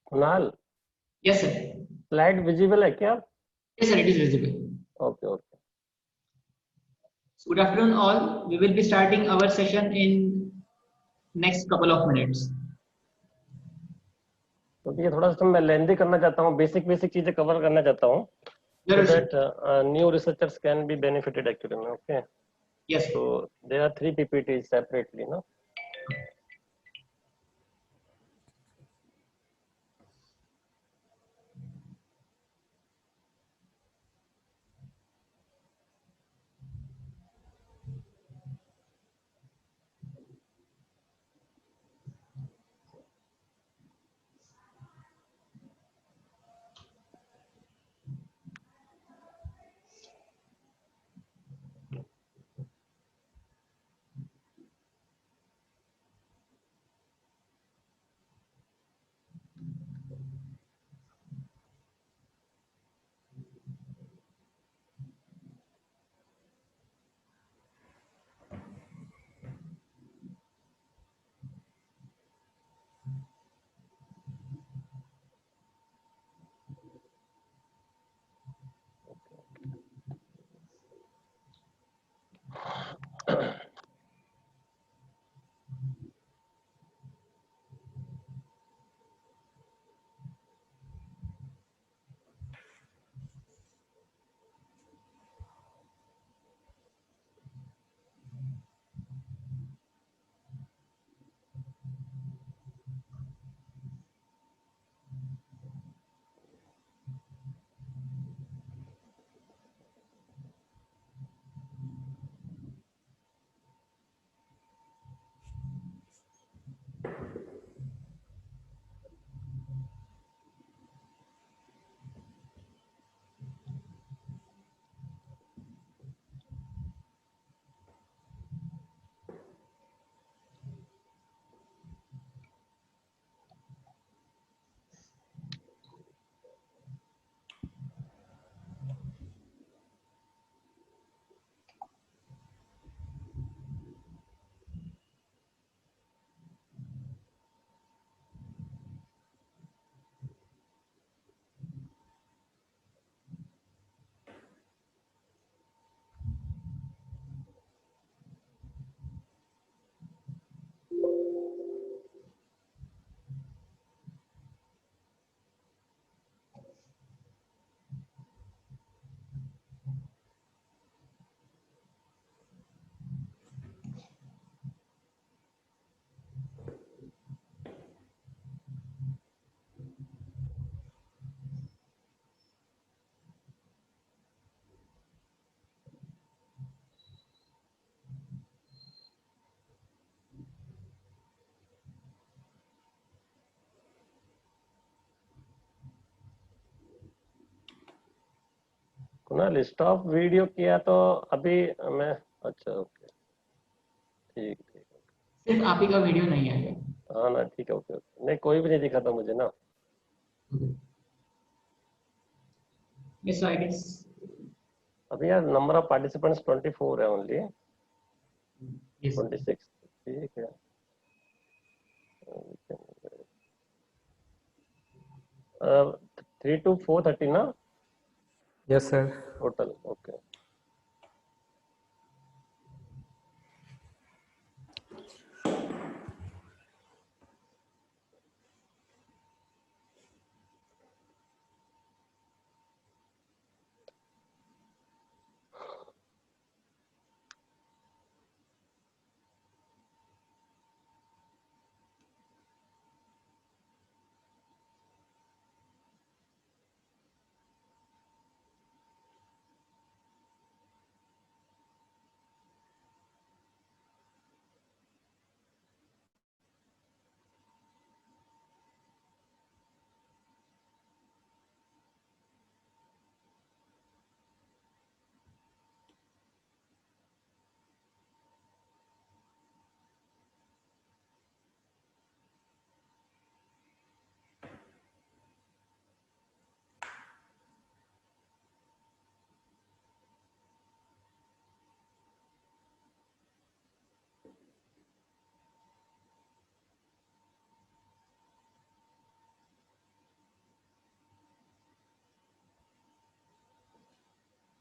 Kunal, Yes, sir. Slide visible है क्या? Yes, sir. It is visible. Okay okay. Good afternoon, all. We will be starting our session in next couple of minutes. तो ये थोड़ा सा मैं लेंदी करना चाहता हूँ, बेसिक चीजें कवर करना चाहता हूँ, so Yes, that new researchers can be benefited actually. Okay. yes. So there are 3 PPTs separately, no? Kunal, stop video किया तो अभी मैं, अच्छा ओके, ठीक ठीक। सिर्फ आप ही का वीडियो नहीं आएगा। हाँ ना, ठीक है, ओके ओके। नहीं, कोई भी नहीं दिखा था मुझे ना। Yes, so I guess. अभी यार नंबर ऑफ पार्टिसिपेंट्स 24 है ओनली, Yes. 26, ठीक है। 3 to 4:30 ना? Yes, sir. Total, okay.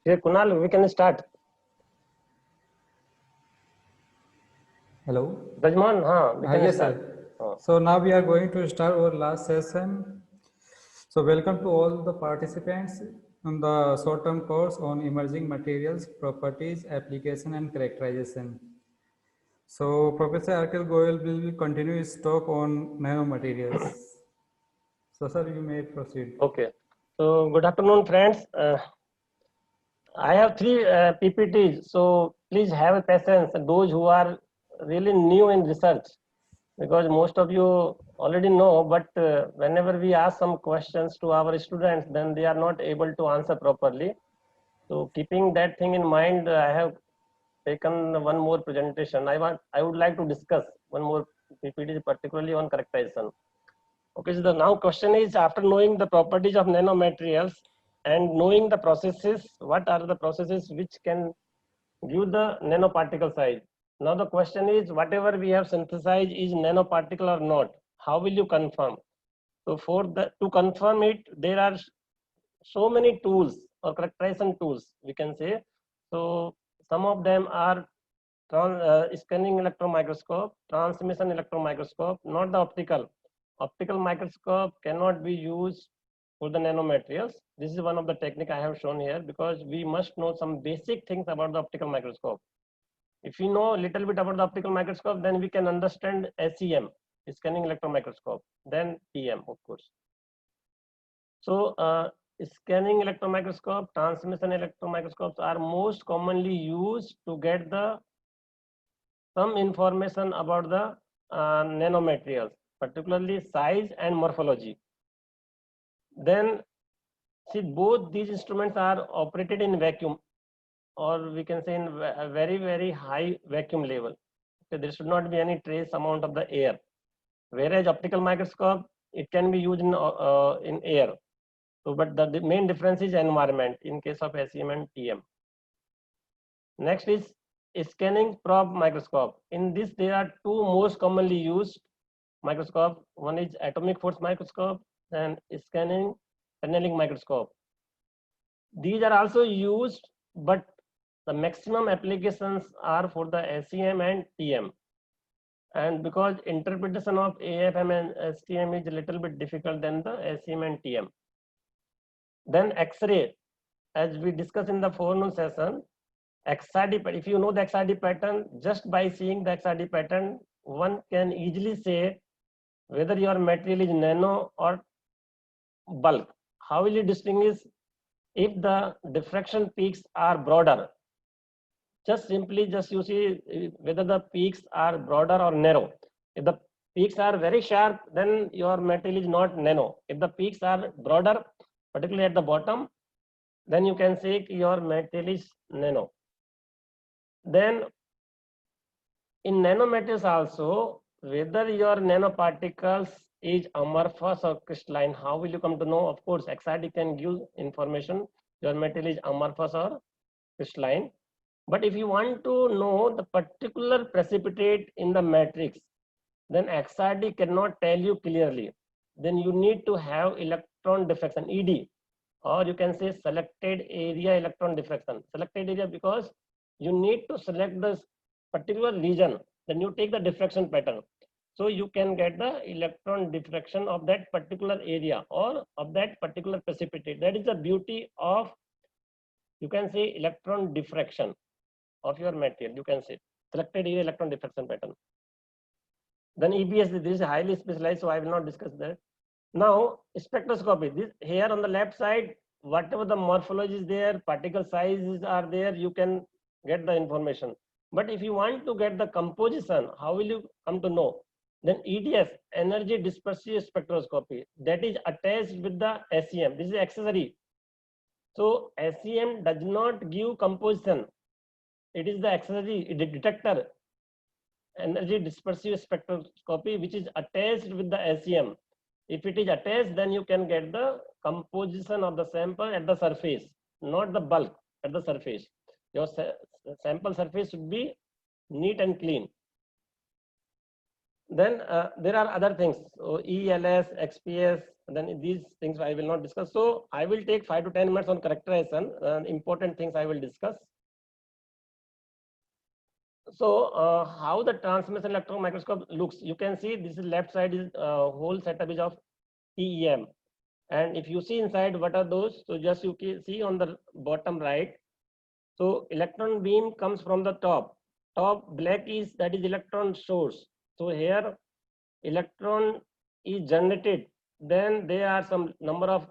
Okay, Kunal, we can start. Hello. Rajman, we can Yes, start. sir. So now we are going to start our last session. So welcome to all the participants on the short-term course on emerging materials, properties, application, and characterization. So Professor Arkil Goyal will continue his talk on nanomaterials. So sir, you may proceed. Okay. So good afternoon, friends. I have three PPTs, so please have patience. Those who are really new in research, because most of you already know, but whenever we ask some questions to our students, then they are not able to answer properly. So keeping that thing in mind, I have taken one more presentation. I would like to discuss one more PPT, particularly on characterization. Okay, so the now question is, after knowing the properties of nanomaterials and knowing the processes, what are the processes which can give the nanoparticle size? Now the question is, whatever we have synthesized is nanoparticle or not? How will you confirm? So to confirm it, there are so many tools or characterization tools, we can say. So some of them are scanning electron microscope, transmission electron microscope, not the optical. Optical microscope cannot be used for the nanomaterials. This is one of the technique I have shown here, because we must know some basic things about the optical microscope. If we know a little bit about the optical microscope, then we can understand SEM, scanning electron microscope, then TM, of course. So scanning electron microscope, transmission electron microscopes are most commonly used to get some information about the nanomaterials, particularly size and morphology. Then see, both these instruments are operated in vacuum, or we can say in a very, very high vacuum level. So there should not be any trace amount of the air. Whereas optical microscope, it can be used in air. So, but the main difference is environment in case of SEM and TM. Next is scanning probe microscope. In this, there are two most commonly used microscope. One is atomic force microscope and scanning tunneling microscope. These are also used, but the maximum applications are for the SEM and TM. And because interpretation of AFM and STM is a little bit difficult than the SEM and TM. Then X-ray, as we discussed in the forenoon session, XRD, if you know the XRD pattern, just by seeing the XRD pattern, one can easily say whether your material is nano or bulk. How will you distinguish if the diffraction peaks are broader? Just you see whether the peaks are broader or narrow. If the peaks are very sharp, then your material is not nano. If the peaks are broader, particularly at the bottom, then you can say your material is nano. Then in nanomaterials also, whether your nanoparticles is amorphous or crystalline, how will you come to know? Of course, XRD can give information your material is amorphous or crystalline. But if you want to know the particular precipitate in the matrix, then XRD cannot tell you clearly. Then you need to have electron diffraction, ED, or you can say selected area electron diffraction. Selected area because you need to select the particular region, then you take the diffraction pattern. So you can get the electron diffraction of that particular area or of that particular precipitate. That is the beauty of, you can say, electron diffraction of your material. You can say selected area electron diffraction pattern. Then EBS, this is highly specialized, so I will not discuss that. Now spectroscopy, this here on the left side, whatever the morphology is there, particle sizes are there, you can get the information. But if you want to get the composition, how will you come to know? Then EDS, energy dispersive spectroscopy, that is attached with the SEM. This is accessory. So SEM does not give composition. It is the accessory detector, energy dispersive spectroscopy, which is attached with the SEM. If it is attached, then you can get the composition of the sample at the surface, not the bulk at the surface. Your sample surface should be neat and clean. Then there are other things. So ELS, XPS, then these things I will not discuss. So I will take 5 to 10 minutes on characterization. Important things I will discuss. So how the transmission electron microscope looks, you can see this is left side is whole setup is of TEM, and if you see inside what are those, so just you can see on the bottom right. So electron beam comes from the top black is, that is electron source. So here electron is generated, then there are some number of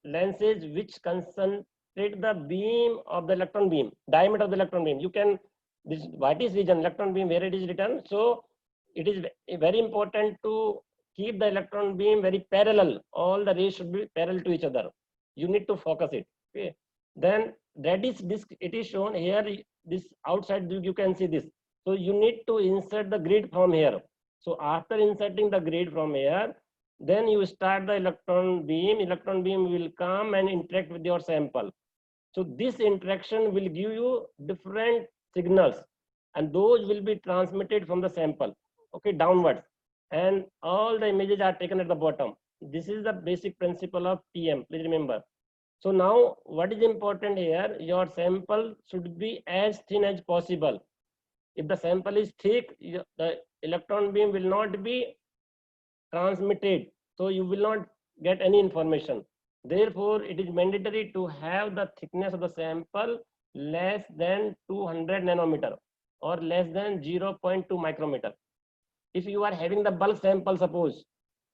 lenses which concentrate the beam of the electron beam, diameter of the electron beam. You can, this what is region electron beam, where it is written. So it is very important to keep the electron beam very parallel. All the rays should be parallel to each other. You need to focus it. Okay. Then that is this, it is shown here. This outside you can see this. So you need to insert the grid from here. So after inserting the grid from here, then you start the electron beam. Electron beam will come and interact with your sample. So this interaction will give you different signals, and those will be transmitted from the sample, okay, downwards, and all the images are taken at the bottom. This is the basic principle of TM, please remember. So now what is important here, your sample should be as thin as possible. If the sample is thick, the electron beam will not be transmitted, so you will not get any information. Therefore, it is mandatory to have the thickness of the sample less than 200 nanometer or less than 0.2 micrometer. If you are having the bulk sample, suppose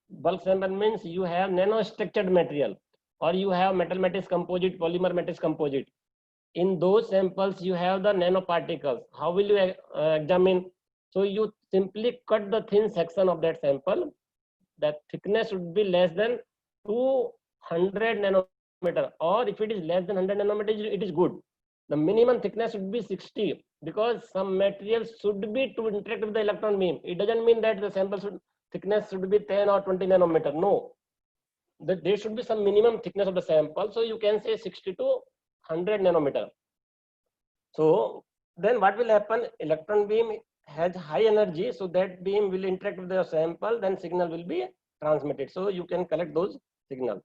bulk sample means you have nanostructured material, or you have metal matrix composite, polymer matrix composite. In those samples, you have the nanoparticles. How will you examine? So you simply cut the thin section of that sample. That thickness should be less than 200 nanometer, or if it is less than 100 nanometer, it is good. The minimum thickness should be 60, because some materials should be to interact with the electron beam. It doesn't mean that the sample thickness should be 10 or 20 nanometer. No, there should be some minimum thickness of the sample. So you can say 60 to 100 nanometer. So then what will happen? Electron beam has high energy, so that beam will interact with the sample, then signal will be transmitted. So you can collect those signals.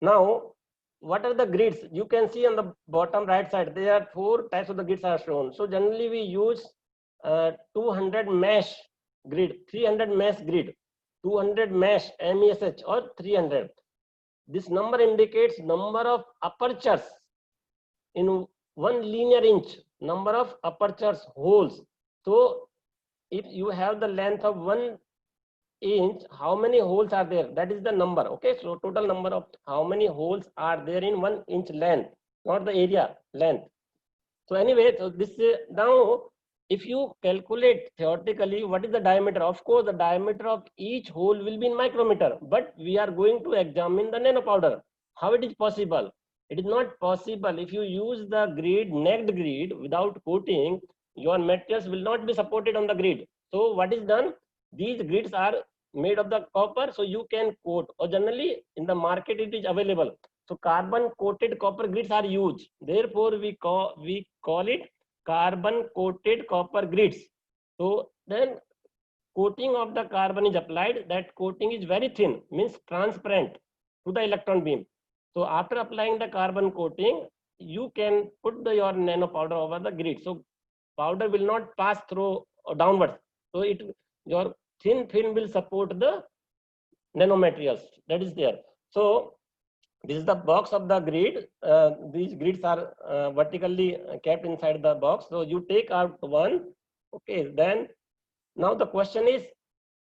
Now, what are the grids? You can see on the bottom right side, there are 4 types of the grids are shown. So generally we use 200 mesh grid, 300 mesh grid, 200 mesh MESH, or 300. This number indicates number of apertures in 1 linear inch, number of apertures, holes. So if you have the length of 1 inch, how many holes are there? That is the number. Okay, so total number of how many holes are there in 1 inch length, not the area length. So anyway, so this now if you calculate theoretically what is the diameter, of course the diameter of each hole will be in micrometer, but we are going to examine the nanopowder. How it is possible? It is not possible. If you use the grid, naked grid, without coating, your materials will not be supported on the grid. So what is done? These grids are made of the copper, so you can coat, or generally in the market it is available. So carbon coated copper grids are used. Therefore, we call it carbon coated copper grids. So then coating of the carbon is applied. That coating is very thin, means transparent to the electron beam. So after applying the carbon coating, you can put your nanopowder over the grid. So powder will not pass through or downwards. So your thin film will support the nanomaterials that is there. So this is the box of the grid. These grids are vertically kept inside the box. So you take out one. Okay, then now the question is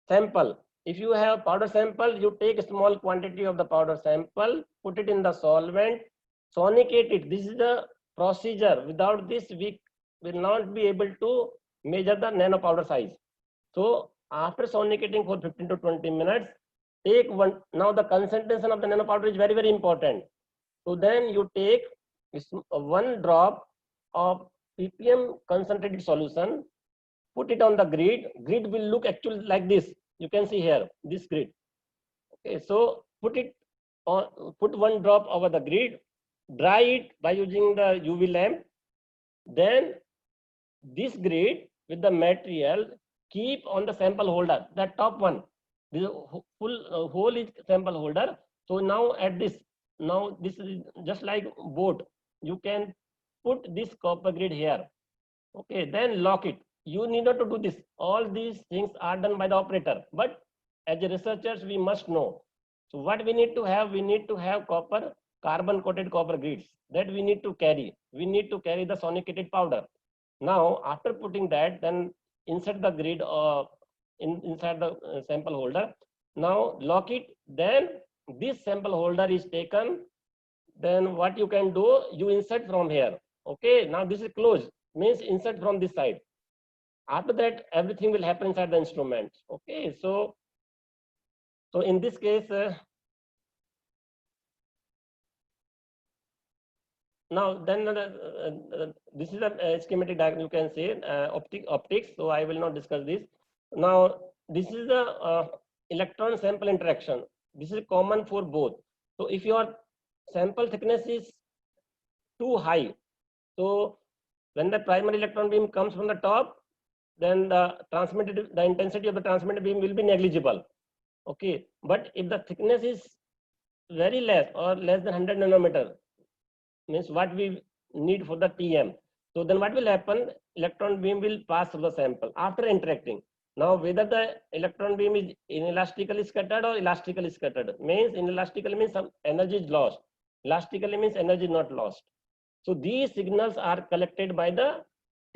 sample. If you have powder sample, you take a small quantity of the powder sample, put it in the solvent, sonicate it. This is the procedure. Without this, we will not be able to measure the nanopowder size. So after sonicating for 15 to 20 minutes, take one. Now the concentration of the nanopowder is very, very important. So then you take 1 drop of ppm concentrated solution, put it on the grid. Grid will look actually like this. You can see here this grid. Okay, so put 1 drop over the grid, dry it by using the UV lamp. Then this grid with the material keep on the sample holder, the top one. This full hole is sample holder. So now at this, now this is just like boat. You can put this copper grid here. Okay, then lock it. You need not to do this. All these things are done by the operator. But as a researchers, we must know. So what we need to have? We need to have copper, carbon coated copper grids that we need to carry. We need to carry the sonicated powder. Now, after putting that, then insert the grid inside the sample holder. Now lock it. Then this sample holder is taken. Then what you can do? You insert from here. Okay. Now this is closed. Means insert from this side. After that, everything will happen inside the instrument. Okay. So in this case. Now then this is a schematic diagram, you can say optics. So I will not discuss this. Now this is the electron sample interaction. This is common for both. So if your sample thickness is too high, so when the primary electron beam comes from the top, then the intensity of the transmitted beam will be negligible. Okay, but if the thickness is very less or less than 100 nanometer, means what we need for the TM. So then what will happen? Electron beam will pass through the sample after interacting. Now whether the electron beam is inelastically scattered or elastically scattered, means inelastically means some energy is lost. Elastically means energy is not lost. So these signals are collected by the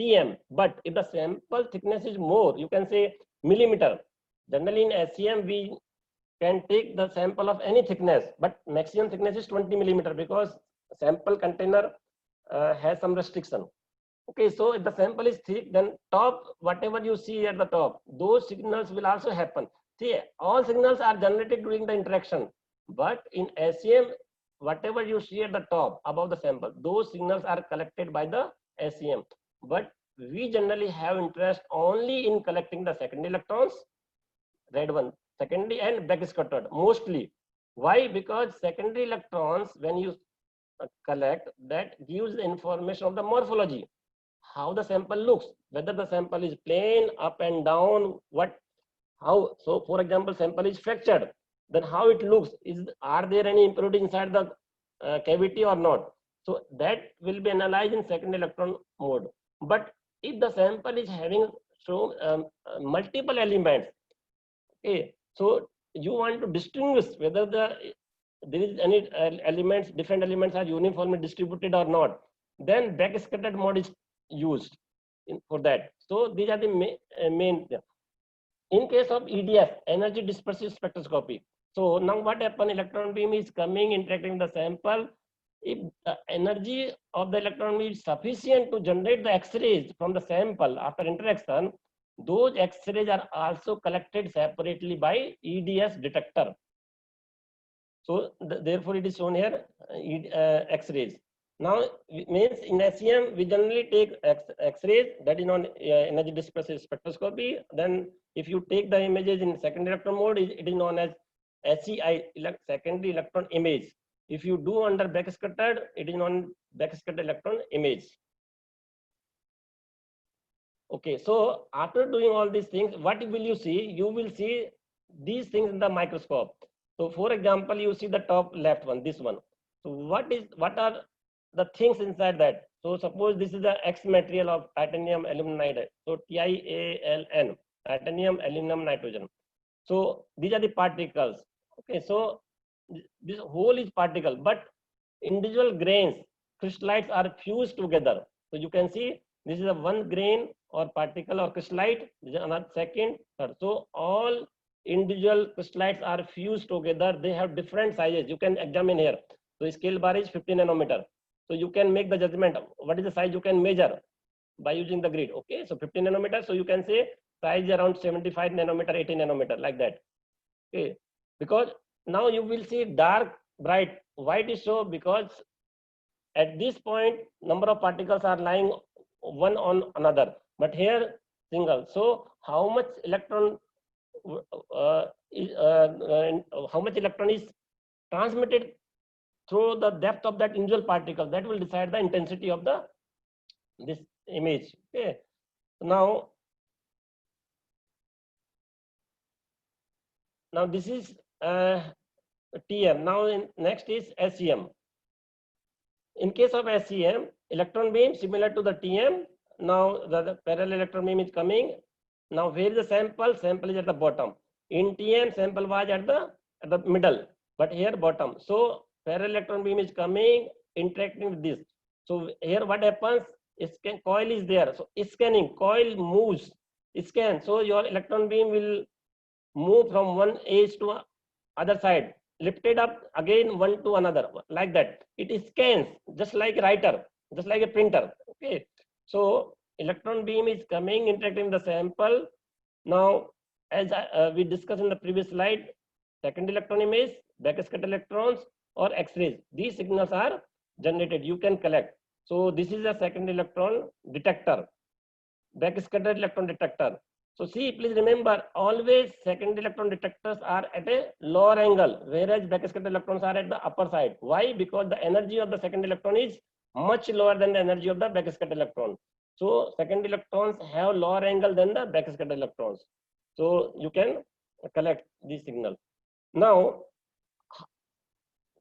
TM. But if the sample thickness is more, you can say millimeter. Generally in SEM we can take the sample of any thickness, but maximum thickness is 20 millimeter because sample container has some restriction. Okay, so if the sample is thick, then top, whatever you see at the top, those signals will also happen. See, all signals are generated during the interaction, but in SEM, whatever you see at the top above the sample, those signals are collected by the SEM. But we generally have interest only in collecting the secondary electrons, red one, secondary and backscattered mostly. Why? Because secondary electrons, when you collect, that gives the information of the morphology, how the sample looks, whether the sample is plane, up and down, how. So for example, sample is fractured, then how it looks, are there any impurities inside the cavity or not? So that will be analyzed in secondary electron mode. But if the sample is having multiple elements, okay, so you want to distinguish whether there is any elements, different elements are uniformly distributed or not, then backscattered mode is used for that. So these are the main. In case of EDS, energy dispersive spectroscopy. So now what happens? Electron beam is coming, interacting the sample. If the energy of the electron beam is sufficient to generate the X-rays from the sample after interaction, those X-rays are also collected separately by EDS detector. So therefore it is shown here X-rays. Now means in SEM we generally take X-rays, that is known energy dispersive spectroscopy. Then if you take the images in secondary electron mode, it is known as SEI, secondary electron image. If you do under backscattered, it is known backscattered electron image. Okay, so after doing all these things, what will you see? You will see these things in the microscope. So for example, you see the top left one, this one. So what are the things inside that? So suppose this is the X material of titanium aluminum nitride. So TiAlN, titanium aluminum nitrogen. So these are the particles. Okay, so this whole is particle, but individual grains, crystallites are fused together. So you can see this is a one grain or particle or crystallite, this is another second, third. So all individual crystallites are fused together. They have different sizes. You can examine here. So scale bar is 50 nanometer. So you can make the judgment of what is the size you can measure by using the grid. Okay, so 50 nanometer. So you can say size around 75 nanometer, 80 nanometer, like that. Okay, because now you will see dark, bright. White is so because at this point number of particles are lying one on another, but here single. So how much electron is transmitted through the depth of that individual particle, that will decide the intensity of this image. Okay, now Now this is TM. Now next is SEM. In case of SEM, electron beam similar to the TM. Now the parallel electron beam is coming. Now where is the sample? Sample is at the bottom. In TM, sample was at the middle, but here bottom. So parallel electron beam is coming, interacting with this. So here what happens? Coil is there. So scanning, coil moves, scan. So your electron beam will move from one edge to other side, lifted up again one to another, like that. It scans just like a writer, just like a printer. Okay. So electron beam is coming, interacting the sample. Now, as we discussed in the previous slide, second electron image, backscatter electrons or X-rays. These signals are generated. You can collect. So this is a second electron detector, backscatter electron detector. So see, please remember, always second electron detectors are at a lower angle, whereas backscatter electrons are at the upper side. Why? Because the energy of the second electron is much lower than the energy of the backscatter electron. So second electrons have lower angle than the backscatter electrons. So you can collect these signals. Now,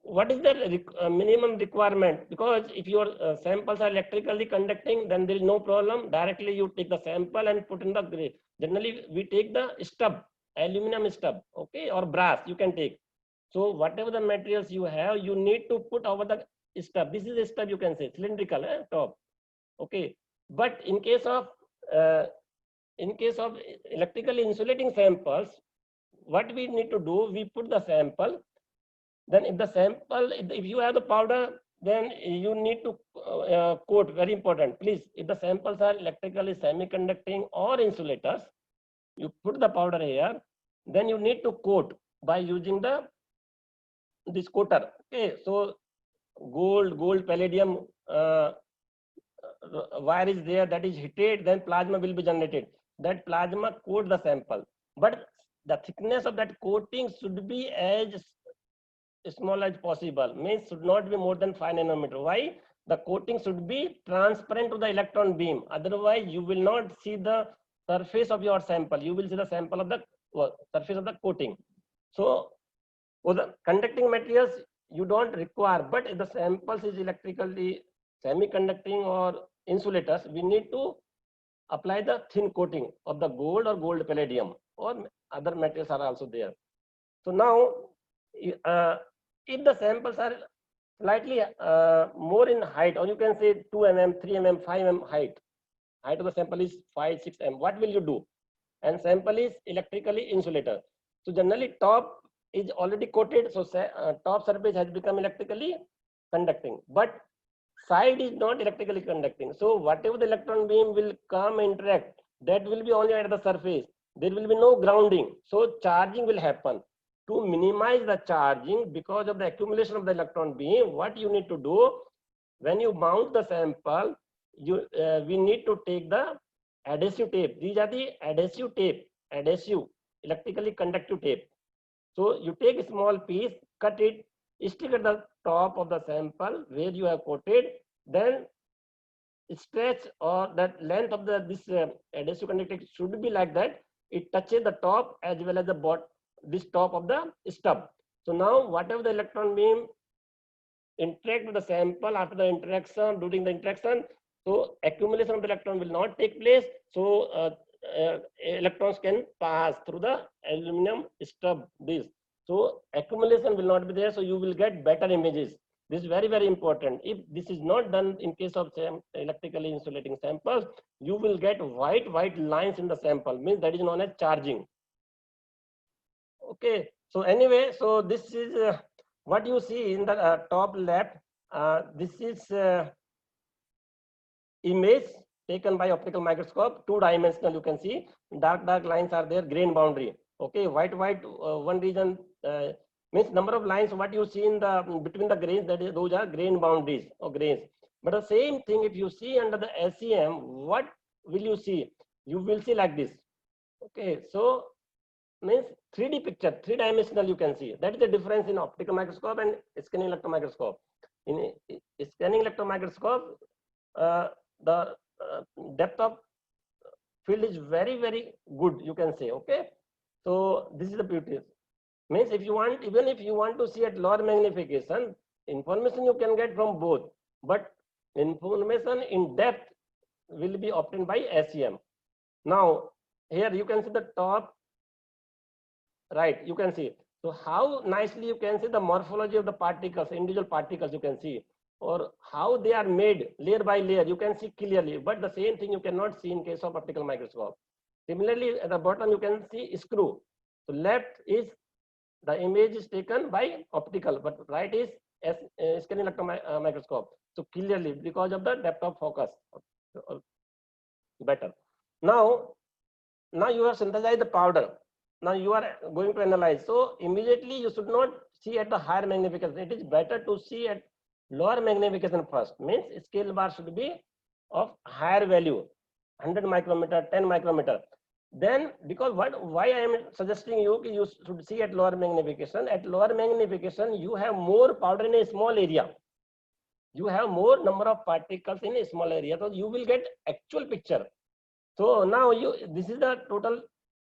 what is the minimum requirement? Because if your samples are electrically conducting, then there is no problem. Directly you take the sample and put in the grid. Generally, we take the stub, aluminum stub, okay, or brass you can take. So whatever the materials you have, you need to put over the stub. This is a stub, you can say, cylindrical top, okay. But in case of electrically insulating samples, what we need to do, we put the sample. Then if the sample, if you have the powder, then you need to coat, very important. Please, if the samples are electrically semiconducting or insulators, you put the powder here, then you need to coat by using this coater. Okay, so gold, palladium wire is there, that is heated, then plasma will be generated. That plasma coat the sample. But the thickness of that coating should be as small as possible, means should not be more than 5 nanometer. Why? The coating should be transparent to the electron beam. Otherwise, you will not see the surface of your sample. You will see the sample of the surface of the coating. So, for the conducting materials, you don't require, but if the samples is electrically semiconducting or insulators, we need to apply the thin coating of the gold or gold palladium, or other materials are also there. So now, if the samples are slightly more in height, or you can say 2 mm, 3 mm, 5 mm height of the sample is 5, 6 mm, what will you do? And sample is electrically insulator. So generally top is already coated, so top surface has become electrically conducting, but side is not electrically conducting. So whatever the electron beam will come interact, that will be only at the surface. There will be no grounding. So charging will happen. To minimize the charging because of the accumulation of the electron beam, what you need to do, when you mount the sample, we need to take the adhesive tape. These are the adhesive tape, adhesive, electrically conductive tape. So you take a small piece, cut it, stick at the top of the sample where you have coated, then stretch or that length of this adhesive conductive should be like that. It touches the top as well as the bottom, this top of the stub. So now whatever the electron beam interact with the sample after the interaction, during the interaction, so accumulation of the electron will not take place. So electrons can pass through the aluminum stub, this. So accumulation will not be there, so you will get better images. This is very, very important. If this is not done in case of electrically insulating samples, you will get white lines in the sample, means that is known as charging. Okay, so anyway, so this is what you see in the top left. This is image taken by optical microscope, 2-dimensional. You can see dark lines are there, grain boundary. Okay, white one region means number of lines. What you see in the between the grains, that is, those are grain boundaries or grains. But the same thing, if you see under the SEM, what will you see? You will see like this. Okay, so means 3D picture, 3-dimensional you can see. That is the difference in optical microscope and scanning electron microscope. In scanning electron microscope, the depth of field is very, very good, you can say. Okay, so this is the beauty. Means if you want, even if you want to see at lower magnification, information you can get from both, but information in depth will be obtained by SEM. Now here you can see the top right, you can see. So how nicely you can see the morphology of the particles, individual particles you can see, or how they are made layer by layer, you can see clearly, but the same thing you cannot see in case of optical microscope. Similarly, at the bottom you can see screw. So left is the image is taken by optical, but right is scanning electron microscope. So clearly because of the depth of focus, better. Now you have synthesized the powder. Now you are going to analyze. So immediately you should not see at the higher magnification. It is better to see at lower magnification first. Means scale bar should be of higher value, 100 micrometer, 10 micrometer. Then because why I am suggesting you should see at lower magnification. At lower magnification you have more powder in a small area. You have more number of particles in a small area, so you will get actual picture. So now this is the total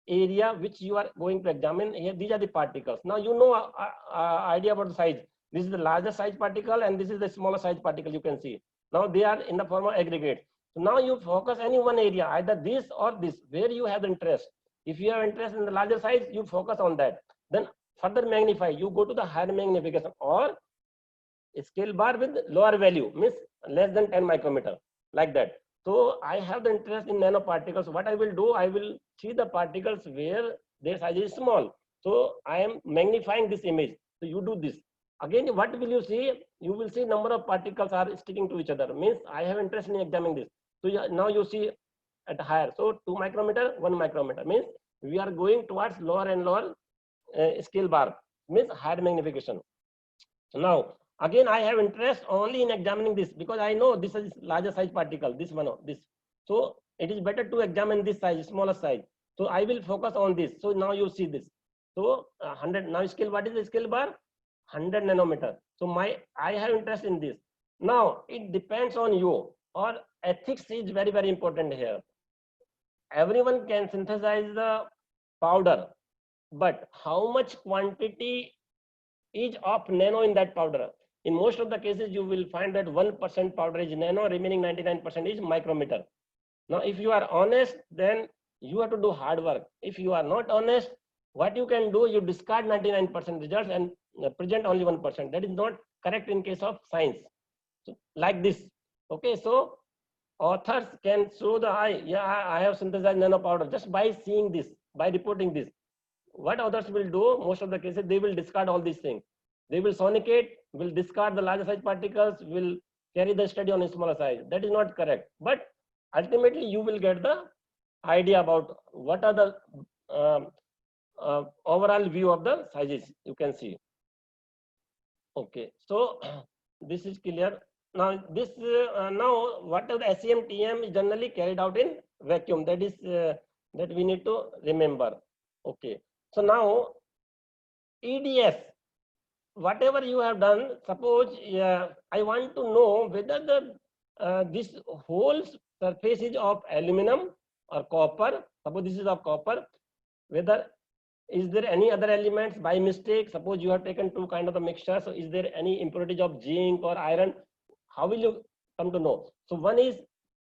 area which you are going to examine. Here these are the particles. Now you know idea about the size. This is the larger size particle and this is the smaller size particle you can see. Now they are in the form of aggregate. So now you focus any one area, either this or this, where you have interest. If you have interest in the larger size, you focus on that. Then further magnify, you go to the higher magnification or scale bar with lower value, means less than 10 micrometer, like that. So I have the interest in nanoparticles. What I will do, I will see the particles where their size is small. So I am magnifying this image. So you do this. Again, what will you see? You will see number of particles are sticking to each other. Means I have interest in examining this. So now you see at higher. So 2 micrometer, 1 micrometer. Means we are going towards lower and lower scale bar. Means higher magnification. So now again, I have interest only in examining this because I know this is larger size particle, this one, this. So it is better to examine this size, smaller size. So I will focus on this. So now you see this. So 100, now scale, what is the scale bar? 100 nanometer. So I have interest in this. Now it depends on you, or ethics is very, very important here. Everyone can synthesize the powder, but how much quantity is of nano in that powder? In most of the cases, you will find that 1% powder is nano, remaining 99% is micrometer. Now, if you are honest, then you have to do hard work. If you are not honest, what you can do, you discard 99% results and present only 1%. That is not correct in case of science. So, like this. Okay, so authors can show the eye, yeah, I have synthesized nano powder just by seeing this, by reporting this. What others will do, most of the cases, they will discard all these things. They will sonicate, will discard the larger size particles, will carry the study on a smaller size. That is not correct. But ultimately, you will get the idea about what are the overall view of the sizes you can see. Okay, so this is clear. Now this now what are the SEM-TM is generally carried out in vacuum. That is that we need to remember. Okay, so now EDS. Whatever you have done, suppose I want to know whether the this whole surface is of aluminum or copper. Suppose this is of copper. Whether is there any other elements by mistake? Suppose you have taken two kind of the mixture. So is there any impurities of zinc or iron? How will you come to know? So one is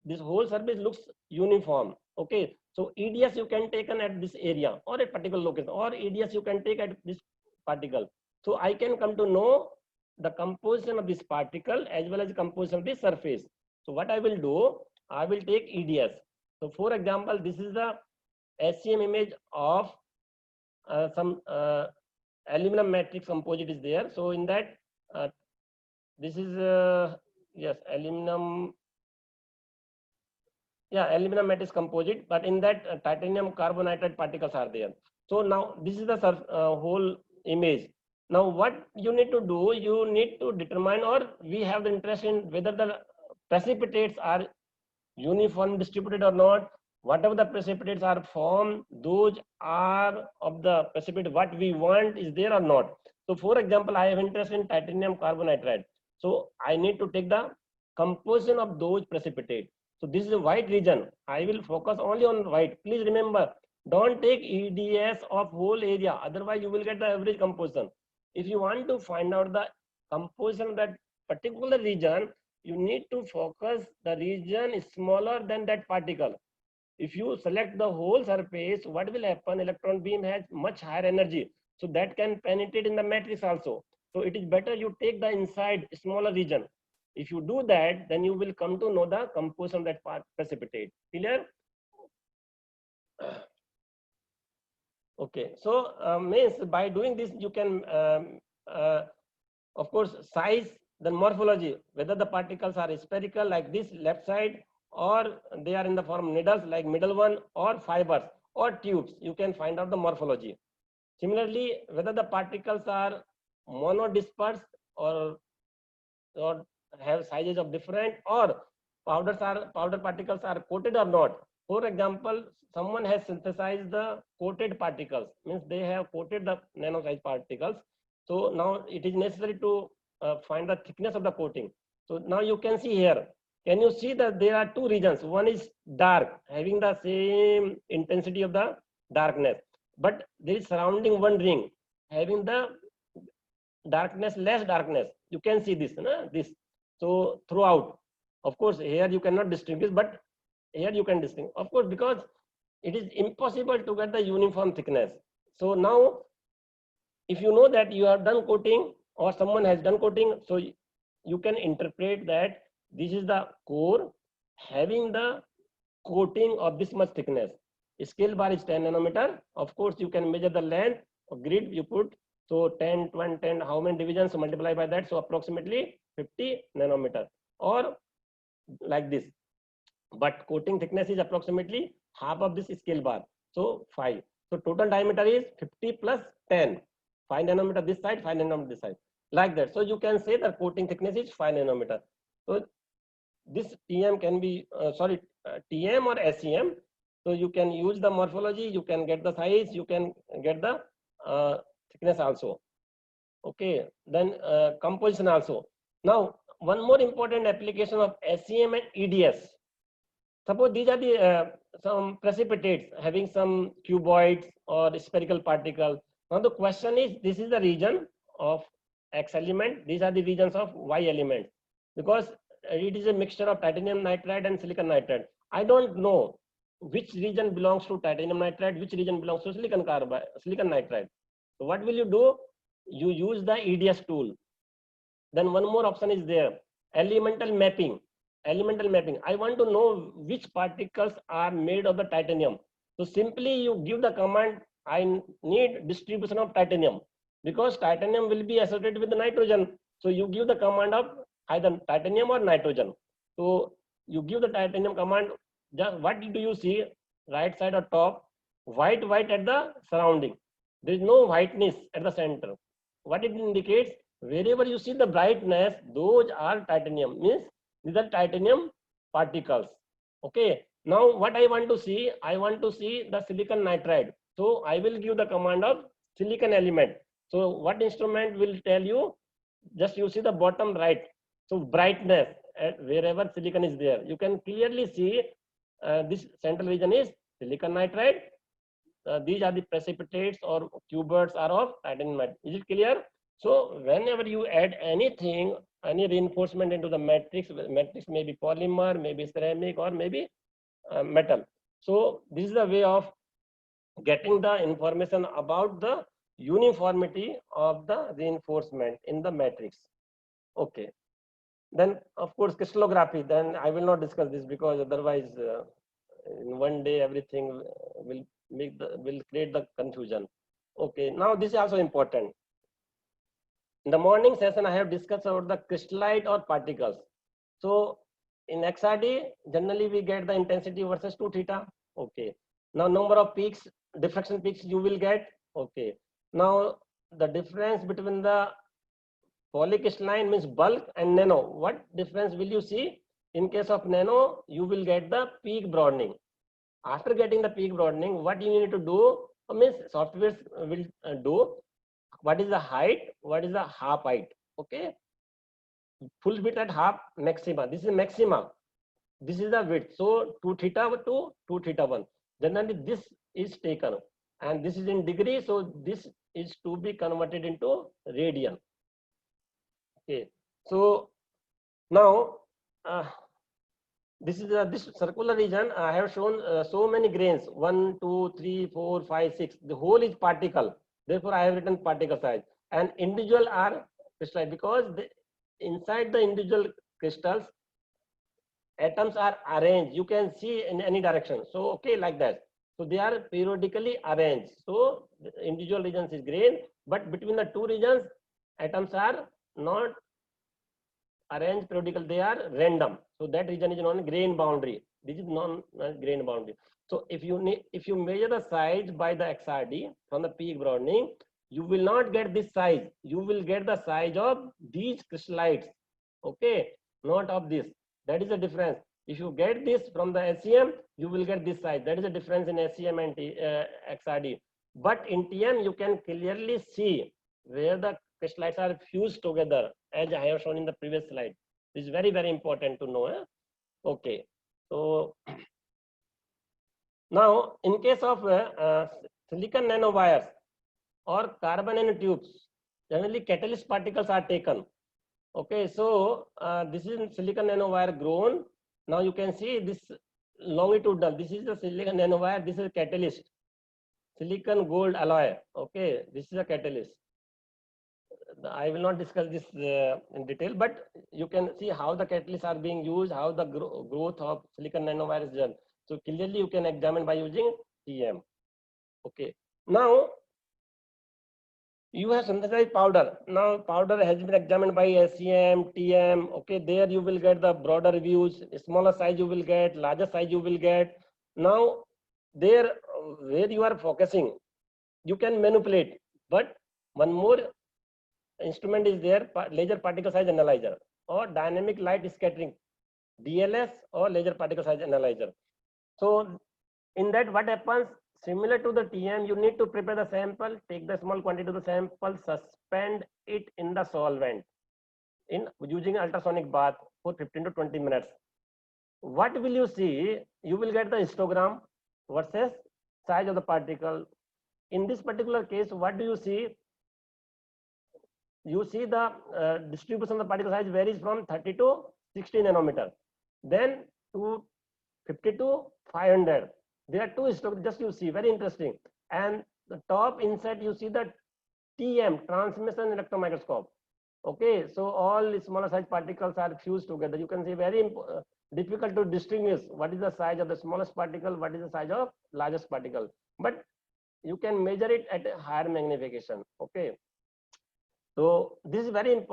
this whole surface looks uniform. Okay. So EDS you can take at this area or a particular location, or EDS you can take at this particle. So I can come to know the composition of this particle as well as the composition of the surface. So what I will do, I will take EDS. So for example, this is the SEM image of some aluminum matrix composite is there. So in that, this is yes, aluminum. Yeah, aluminum matrix composite, but in that titanium carbonitride particles are there. So now this is the whole image. Now what you need to do, you need to determine, or we have the interest in whether the precipitates are uniform distributed or not. Whatever the precipitates are formed, those are of the precipitate what we want is there or not. So for example, I have interest in titanium carbonitride. So I need to take the composition of those precipitates. So this is a white region. I will focus only on white. Please remember, Don't take EDS of whole area, otherwise you will get the average composition. If you want to find out the composition of that particular region, you need to focus the region smaller than that particle. If you select the whole surface, what will happen? Electron beam has much higher energy, so that can penetrate in the matrix also. So it is better you take the inside smaller region. If you do that, then you will come to know the composition of that part precipitate. Clear? Okay, so means by doing this you can of course size, then morphology, whether the particles are spherical like this left side, or they are in the form needles like middle one, or fibers or tubes, you can find out the morphology. Similarly, whether the particles are monodispersed or have sizes of different, or powder particles are coated or not. For example, someone has synthesized the coated particles, means they have coated the nano size particles. So now it is necessary to find the thickness of the coating. So now you can see here, can you see that there are two regions? One is dark, having the same intensity of the darkness, but there is surrounding one ring having the darkness, less darkness. You can see this, this. So throughout, of course, here you cannot distinguish, but here you can distinguish. Of course, because it is impossible to get the uniform thickness. So now, if you know that you have done coating or someone has done coating, so you can interpret that this is the core having the coating of this much thickness. Scale bar is 10 nanometer. Of course, you can measure the length of grid you put. So 10, 20, 10, how many divisions, so multiply by that. So approximately 50 nanometer, or like this. But coating thickness is approximately half of this scale bar. So 5. So total diameter is 50 plus 10. 5 nanometer this side, 5 nanometer this side. Like that. So you can say that coating thickness is 5 nanometer. So this TM can be, TM or SEM. So you can use the morphology, you can get the size, you can get the thickness also. Okay, then composition also. Now, one more important application of SEM and EDS. Suppose these are the some precipitates having some cuboids or spherical particles. Now the question is, this is the region of X element, these are the regions of Y element, because it is a mixture of titanium nitride and silicon nitride. I don't know which region belongs to titanium nitride, which region belongs to silicon nitride. So what will you do? You use the EDS tool. Then one more option is there, elemental mapping. Elemental mapping. I want to know which particles are made of the titanium. So simply you give the command, I need distribution of titanium, because titanium will be associated with the nitrogen. So you give the command of either titanium or nitrogen. So you give the titanium command. Just what do you see? Right side or top, white at the surrounding. There is no whiteness at the center. What it indicates? Wherever you see the brightness, those are titanium. Means these are titanium particles. Okay. Now what I want to see? I want to see the silicon nitride. So I will give the command of silicon element. So what instrument will tell you? Just you see the bottom right. So brightness at wherever silicon is there, you can clearly see this central region is silicon nitride. These are the precipitates or cuboids are of titanium nitride. Is it clear? So whenever you add anything, any reinforcement into the matrix may be polymer, maybe ceramic, or maybe metal. So this is the way of getting the information about the uniformity of the reinforcement in the matrix. Okay. Then of course crystallography. Then I will not discuss this, because otherwise in one day everything will create the confusion. Okay. Now this is also important. In the morning session, I have discussed about the crystallite or particles. So in XRD, generally we get the intensity versus 2 theta. Okay. Now number of peaks, diffraction peaks you will get. Okay. Now the difference between the polycrystalline means bulk and nano. What difference will you see? In case of nano, you will get the peak broadening. After getting the peak broadening, what you need to do? Means software will do. What is the height? What is the half height? Okay. Full width at half maxima. This is maxima. This is the width. So 2 theta 2, 2 theta 1. Generally, this is taken, and this is in degree, so this is to be converted into radian. Okay, so now this is this circular region. I have shown so many grains, 1, 2, 3, 4, 5, 6. The whole is particle. Therefore, I have written particle size. And individual are crystallized because inside the individual crystals, atoms are arranged. You can see in any direction. So, okay, like that. So they are periodically arranged. So the individual regions is grain, but between the two regions, atoms are not arranged periodical, they are random. So that region is non-grain boundary. This is non-grain boundary. So if you measure the size by the XRD from the peak broadening, you will not get this size. You will get the size of these crystallites. Okay, not of this. That is the difference. If you get this from the SEM, you will get this size. That is the difference in SEM and XRD. But in TM, you can clearly see where the crystallites are fused together, as I have shown in the previous slide. This is very, very important to know. Okay, so now in case of silicon nanowires or carbon nanotubes, generally catalyst particles are taken. Okay, so this is silicon nanowire grown. Now you can see this longitudinal. This is the silicon nanowire. This is catalyst, silicon gold alloy. Okay, this is a catalyst. I will not discuss this in detail, but you can see how the catalysts are being used, how the growth of silicon nanowire is done. So clearly you can examine by using TM. Okay. Now you have synthesized powder. Now powder has been examined by SEM, TM. Okay, there you will get the broader views. Smaller size you will get, larger size you will get. Now there where you are focusing, you can manipulate. But one more instrument is there, laser particle size analyzer or dynamic light scattering, DLS or laser particle size analyzer. So in that what happens, similar to the TM, you need to prepare the sample, take the small quantity of the sample, suspend it in the solvent in using ultrasonic bath for 15 to 20 minutes. What will you see? You will get the histogram versus size of the particle. In this particular case, what do you see? You see the distribution of the particle size varies from 30 to 60 nanometer, then to 50 to 500. There are two histograms, just you see, very interesting. And the top inside, you see the TM, transmission electron microscope. Okay, so all smaller size particles are fused together. You can see very difficult to distinguish what is the size of the smallest particle, what is the size of largest particle. But you can measure it at a higher magnification. Okay. So this is very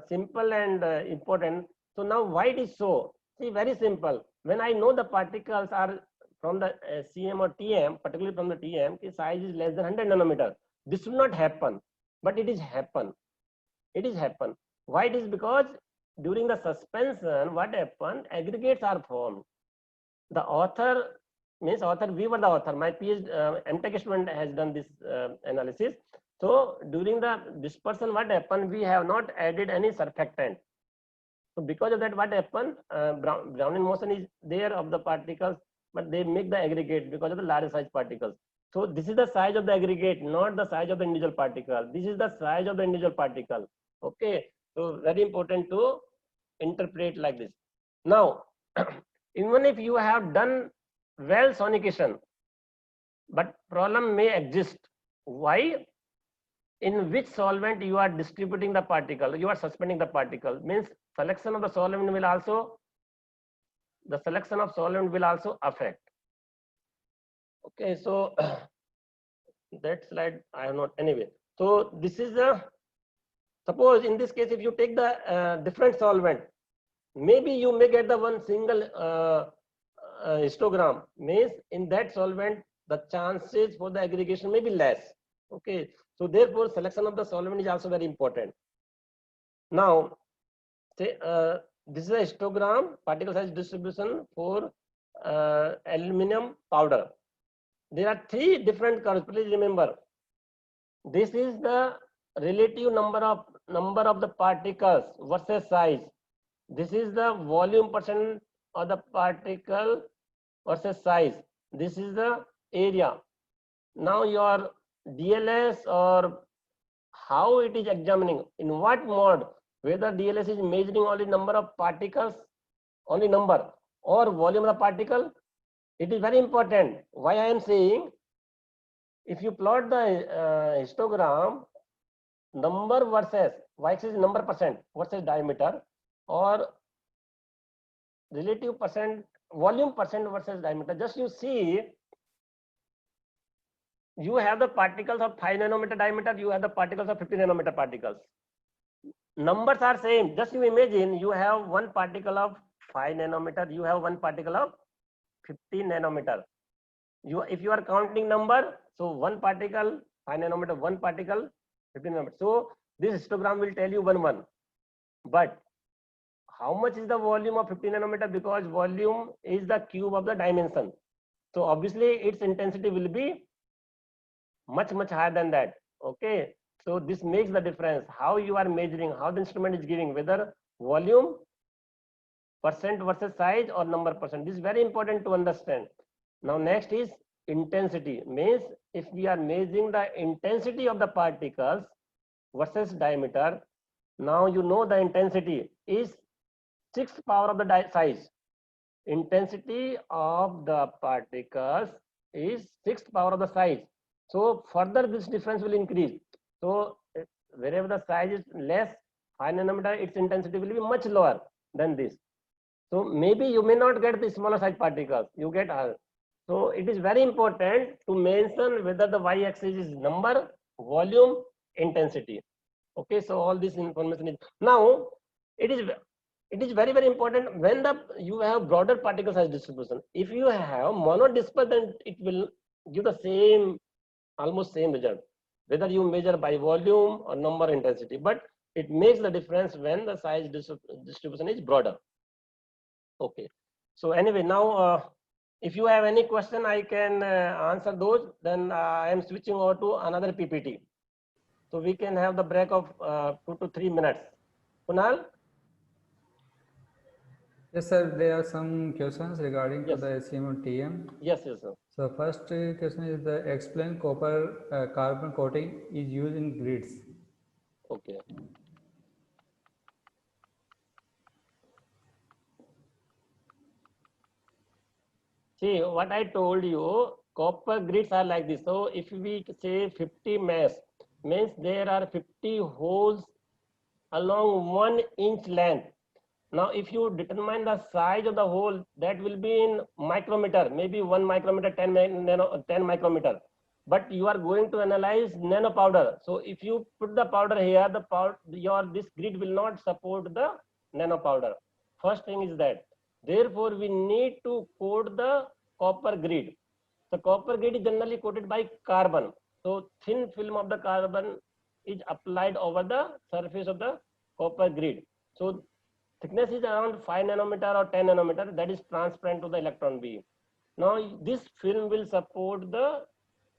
simple and important. So now why it is so? See, very simple. When I know the particles are from the CM or TM, particularly from the TM, the size is less than 100 nanometer. This will not happen, but it is happen. It is happen. Why it is? Because during the suspension, what happened? Aggregates are formed. The author means author. We were the author. My PhD MTech student has done this analysis. So during the dispersion, what happened? We have not added any surfactant. So because of that, what happened? Brownian motion is there of the particles, but they make the aggregate because of the larger size particles. So this is the size of the aggregate, not the size of the individual particle. This is the size of the individual particle. Okay. So very important to interpret like this. Now, even if you have done well sonication, but problem may exist. Why? In which solvent you are distributing the particle, you are suspending the particle, means selection of the solvent will also, the selection of solvent will also affect. Okay, so that slide I have not, anyway. So this is a, suppose in this case, if you take the different solvent, maybe you may get the one single histogram, means in that solvent, the chances for the aggregation may be less. Okay, so therefore selection of the solvent is also very important. Now, say this is a histogram particle size distribution for aluminum powder. There are three different curves. Please remember, this is the relative number of the particles versus size. This is the volume percent of the particle versus size. This is the area. now your DLS or how it is examining, in what mode, whether DLS is measuring only number of particles, only number, or volume of the particle. It is very important. Why I am saying, if you plot the histogram, number versus y-axis is number percent versus diameter, or relative percent, volume percent versus diameter, just you see, you have the particles of 5 nanometer diameter, you have the particles of 50 nanometer particles. Numbers are same. Just you imagine, you have one particle of 5 nanometer, you have one particle of 50 nanometer. If you are counting number, so one particle 5 nanometer, one particle 50 nanometer. So this histogram will tell you 1 but how much is the volume of 50 nanometer? Because volume is the cube of the dimension, so obviously its intensity will be much higher than that. Okay, so this makes the difference, how you are measuring, how the instrument is giving, whether volume percent versus size or number percent. This is very important to understand. Now next is intensity, means if we are measuring the intensity of the particles versus diameter, now you know the intensity is 6th power of the size. Intensity of the particles is 6th power of the size. So further this difference will increase. So wherever the size is less, 5 nanometer, its intensity will be much lower than this. So maybe you may not get the smaller size particles, you get higher. So it is very important to mention whether the y-axis is number, volume, intensity. Okay, so all this information is now. It is very important when you have broader particle size distribution. If you have monodisperse, then it will give the same, almost same result, whether you measure by volume or number intensity. But it makes the difference when the size distribution is broader. Okay, so anyway, now if you have any question, I can answer those. Then I am switching over to another PPT. So we can have the break of 2 to 3 minutes. Kunal? Yes, sir. There are some questions regarding to Yes. the SCM TM. Yes, sir. So first question is the explain copper carbon coating is used in grids. Okay. See, what I told you, copper grids are like this. So if we say 50 mesh, means there are 50 holes along 1 inch length. Now, if you determine the size of the hole, that will be in micrometer, maybe 1 micrometer, 10 micrometer. But you are going to analyze nano powder. So if you put the powder here, this grid will not support the nano powder. First thing is that. Therefore, we need to coat the copper grid. The copper grid is generally coated by carbon. So thin film of the carbon is applied over the surface of the copper grid. So thickness is around 5 nanometer or 10 nanometer, that is transparent to the electron beam. Now this film will support the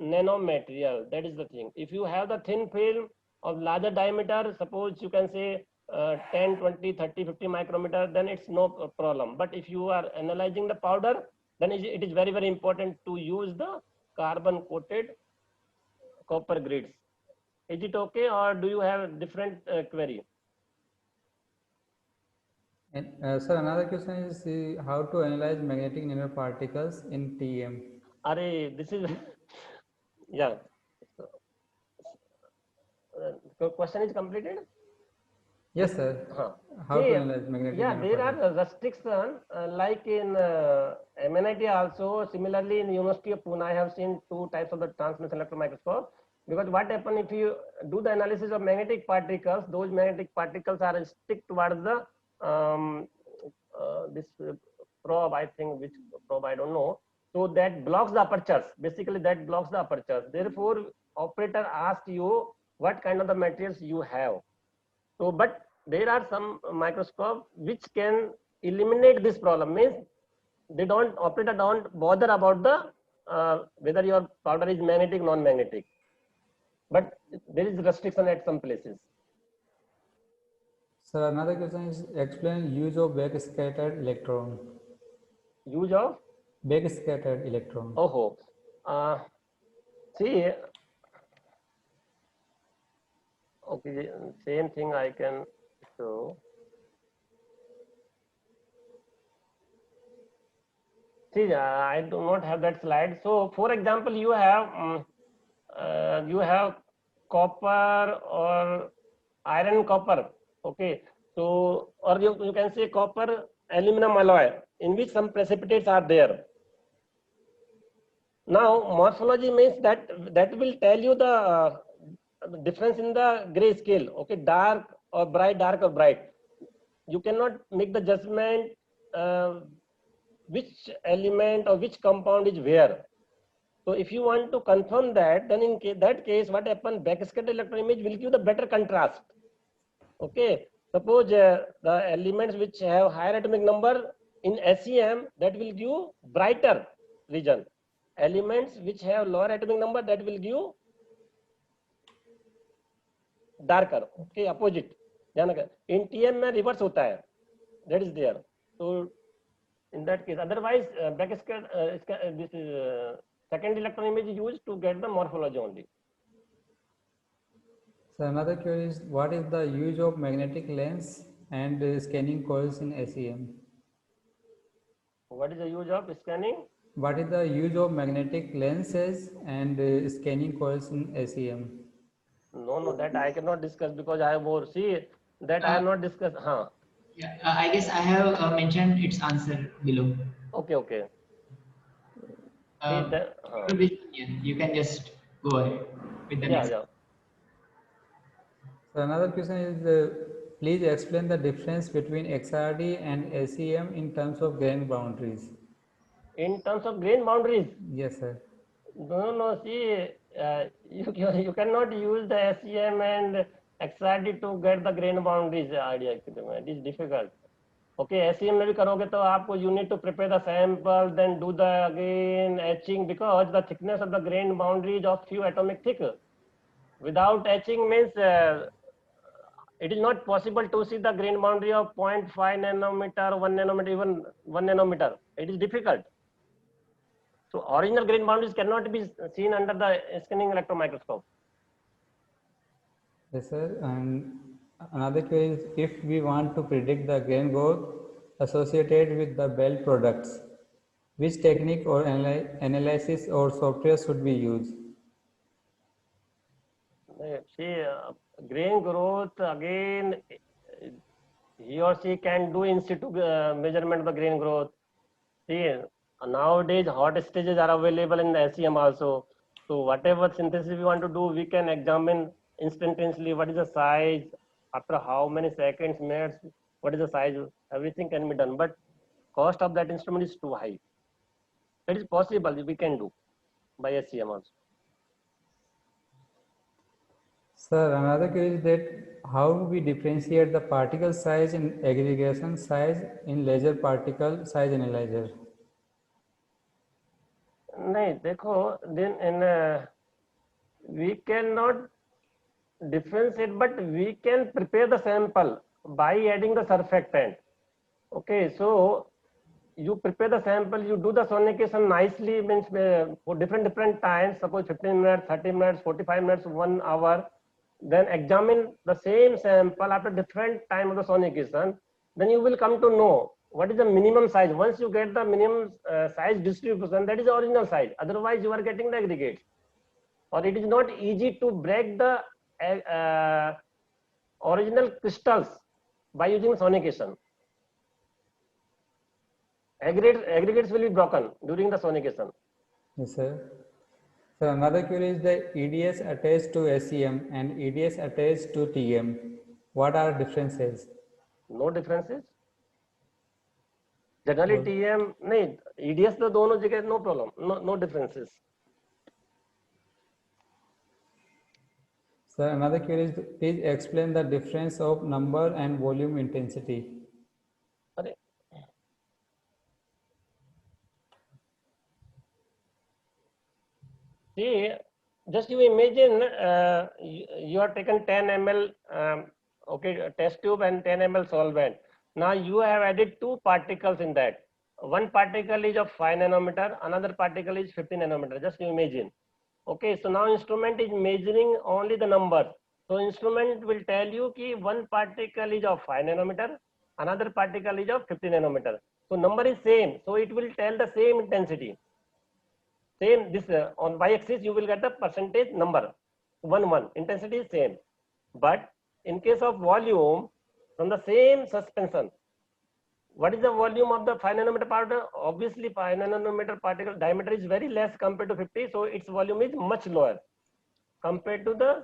nanomaterial, that is the thing. If you have the thin film of larger diameter, suppose you can say 10, 20, 30, 50 micrometer, then it's no problem. But if you are analyzing the powder, then it is very important to use the carbon coated copper grids. Is it okay, or do you have different query? And sir, another question is how to analyze magnetic nanoparticles in TM. This is yeah. The question is completed. Yes, sir. How to analyze magnetic nanoparticles? There are restrictions like in MNIT also. Similarly, in University of Pune, I have seen 2 types of the transmission electron microscope. Because what happens if you do the analysis of magnetic particles, those magnetic particles are stick towards the this probe, I think, which probe I don't know. So that blocks the apertures. Basically, that blocks the apertures. Therefore, operator asks you what kind of the materials you have. So, but there are some microscope which can eliminate this problem. Means operator don't bother about the whether your powder is magnetic, non-magnetic. But there is restriction at some places. So another question is explain use of backscattered electron. Use of backscattered electron. Oh, See, okay, same thing I can show. See, I do not have that slide. So, for example, you have copper or iron copper. Okay, so or you can say copper aluminum alloy in which some precipitates are there. Now, morphology means that will tell you the difference in the gray scale. Okay, dark or bright, dark or bright. You cannot make the judgment which element or which compound is where. So if you want to confirm that, then in that case, what happens? Backscatter electron image will give the better contrast. Okay. Suppose the elements which have higher atomic number in SEM, that will give brighter region. Elements which have lower atomic number, that will give darker. Okay, opposite. In TM में reverse होता है. That is there. So in that case, otherwise backscatter this is second electron image is used to get the morphology only. So another query is, what is the use of magnetic lens and scanning coils in SEM? What is the use of scanning? What is the use of magnetic lenses and scanning coils in SEM? No, that I cannot discuss because I have more. See, that I have not discussed. Huh. Yeah, I guess I have mentioned its answer below. Okay. See, that, You can just go ahead with the next. yeah. So another question is, please explain the difference between XRD and SEM in terms of grain boundaries. In terms of grain boundaries, Yes, sir. no. See, you cannot use the SEM and XRD to get the grain boundaries idea. It is difficult. Okay, SEM में भी करोगे तो आपको you need to prepare the sample, then do the again etching because the thickness of the grain boundary is of few atomic thick. Without etching means it is not possible to see the grain boundary of 0.5 nanometer, 1 nanometer, even 1 nanometer. It is difficult. So original grain boundaries cannot be seen under the scanning electron microscope. Yes, sir. And another query is, if we want to predict the grain growth associated with the Bell products, which technique or analysis or software should we use? See, grain growth again, he or she can do in situ measurement of the grain growth. See, nowadays hot stages are available in the SEM also. So whatever synthesis we want to do, we can examine instantaneously what is the size, after how many seconds, minutes, what is the size, everything can be done. But cost of that instrument is too high. It is possible, we can do by SEM also. Sir, another query is that how we differentiate the particle size and aggregation size in laser particle size analyzer? नहीं देखो, then in we cannot differentiate, but we can prepare the sample by adding the surfactant. Okay, so you prepare the sample, you do the sonication nicely, means for different times, suppose 15 minutes, 30 minutes, 45 minutes, 1 hour, then examine the same sample after different time of the sonication, then you will come to know what is the minimum size. Once you get the minimum size distribution, that is the original size. Otherwise, you are getting the aggregates. Or it is not easy to break the original crystals by using sonication. Aggregates will be broken during the sonication. Yes, sir. So another query is the EDS attached to SEM and EDS attached to TM. What are differences? No differences. Generally TM, नहीं, EDS तो दोनों जगह no problem, no differences. Sir, another query is, please explain the difference of number and volume intensity. अरे see, just you imagine you are taken 10 ml okay, test tube and 10 ml solvent. Now you have added 2 particles in that. One particle is of 5 nanometer, another particle is 15 nanometer. Just you imagine. Okay, so now instrument is measuring only the numbers. So instrument will tell you ki one particle is of 5 nanometer, another particle is of 50 nanometer. So number is same. So it will tell the same intensity. Same this on y-axis you will get the percentage number 1 intensity is same. But in case of volume, from the same suspension, what is the volume of the 5 nanometer particle? Obviously 5 nanometer particle diameter is very less compared to 50, so its volume is much lower compared to the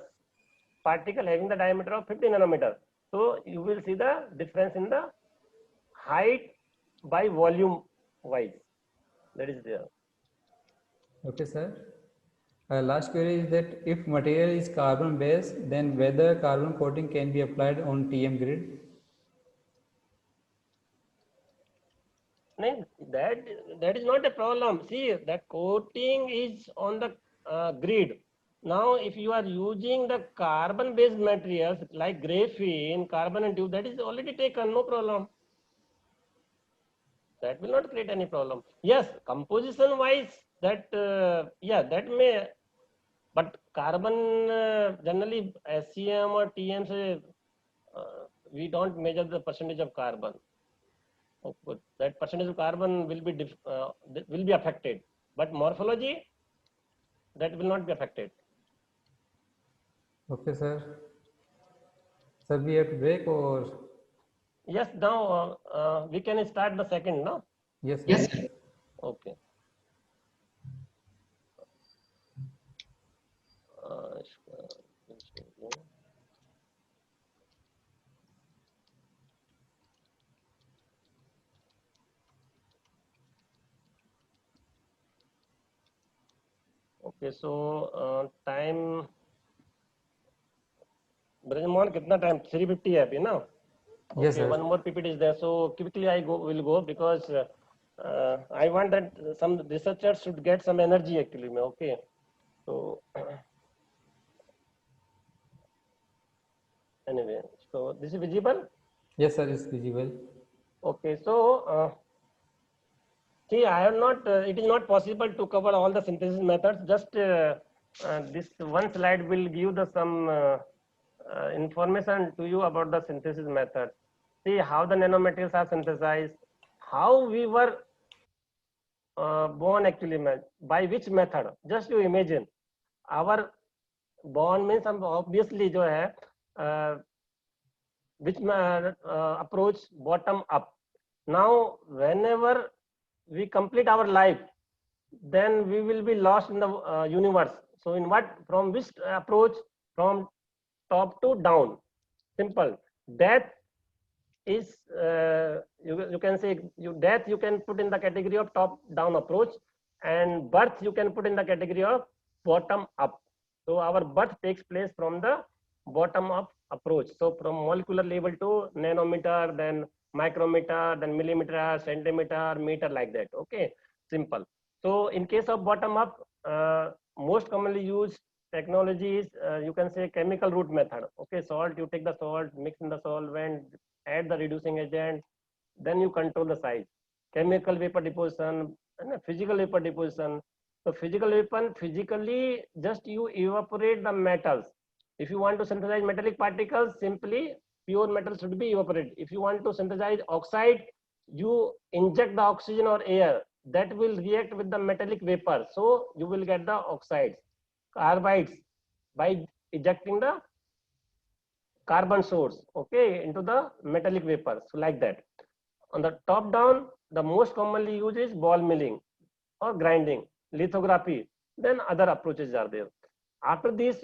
particle having the diameter of 50 nanometer. So you will see the difference in the height by volume wise. That is there. Okay, sir. Last query is that if material is carbon based, then whether carbon coating can be applied on TM grid? No, that is not a problem. See, that coating is on the grid. Now, if you are using the carbon-based materials like graphene, carbon and tube, that is already taken, no problem. That will not create any problem. Yes, composition-wise, that yeah, that may, but carbon generally SCM or TM, say, we don't measure the percentage of carbon. Okay, that percentage of carbon will be affected, but morphology that will not be affected. Okay, sir. Sir, we have to break or? Yes, now we can start the second, no? Yes, sir. Yes, sir. Okay. Uh, okay, so time. Brajman, कितना time? 350 है अभी ना? Yes, Okay, sir. one more PPT is there. So quickly will go because I want that some researchers should get some energy actually. Okay, so anyway, so this is visible. Yes, sir, it's visible. Okay, so see, I have not. It is not possible to cover all the synthesis methods. Just this one slide will give the some information to you about the synthesis method. See how the nanomaterials are synthesized, how we were born actually, by which method. Just you imagine, our born means obviously जो है which approach bottom up. Now, whenever we complete our life, then we will be lost in the universe. So, in what, from which approach? From top to down. Simple. Death is you can say death you can put in the category of top down approach, and birth you can put in the category of bottom up. So our birth takes place from the bottom up approach. So from molecular level to nanometer, then micrometer, then millimeter, centimeter, meter, like that. Okay, simple. So in case of bottom up, most commonly used technology is you can say chemical route method. Okay, salt, you take the salt, mix in the solvent, add the reducing agent, then you control the size. Chemical vapor deposition and physical vapor deposition. So physical weapon, physically just you evaporate the metals. If you want to synthesize metallic particles, simply pure metal should be evaporated. If you want to synthesize oxide, you inject the oxygen or air, that will react with the metallic vapor. So you will get the oxides. Carbides, by ejecting the carbon source, okay, into the metallic vapor. So like that. On the top down, the most commonly used is ball milling or grinding, lithography, then other approaches are there. After this,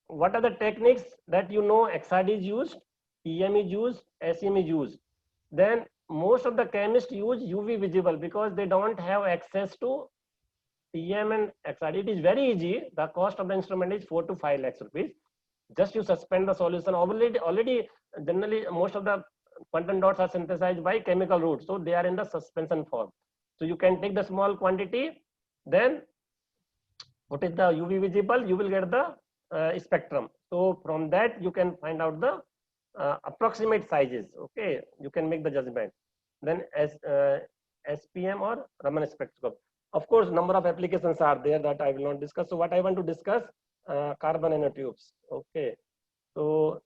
what are the techniques that you know? XRD is used, EM is used, SEM is used. Then most of the chemists use UV visible because they don't have access to TM and XRD. It is very easy. The cost of the instrument is 4 to 5 lakhs rupees. Just you suspend the solution. Already generally most of the quantum dots are synthesized by chemical route, so they are in the suspension form. So you can take the small quantity, then what is the UV visible, you will get the spectrum. So from that you can find out the approximate sizes. Okay, you can make the judgment. Then as SPM or Raman spectroscope. of course, number of applications are there that I will not discuss. So what I want to discuss, carbon nanotubes. Okay, so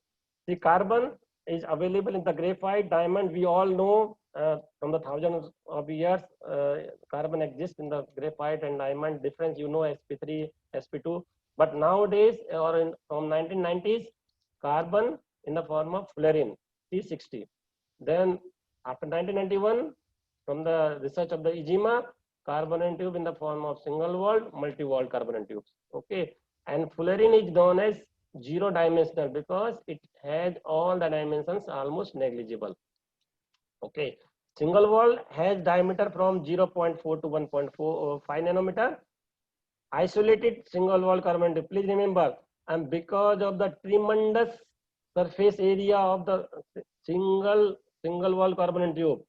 the carbon is available in the graphite, diamond. We all know from the thousands of years, carbon exists in the graphite and diamond. Difference, you know, sp3, sp2. But nowadays, or from 1990s, carbon in the form of fullerene, C60. Then after 1991, from the research of the IJIMA, carbon nanotube in the form of single walled, multi-walled carbon nanotubes. Okay, and fullerene is known as zero dimensional because it has all the dimensions almost negligible. Okay, single wall has diameter from 0.4 to 1.45 nanometer. Isolated single wall carbon nanotube. Please remember, and because of the tremendous surface area of the single wall carbon nanotube,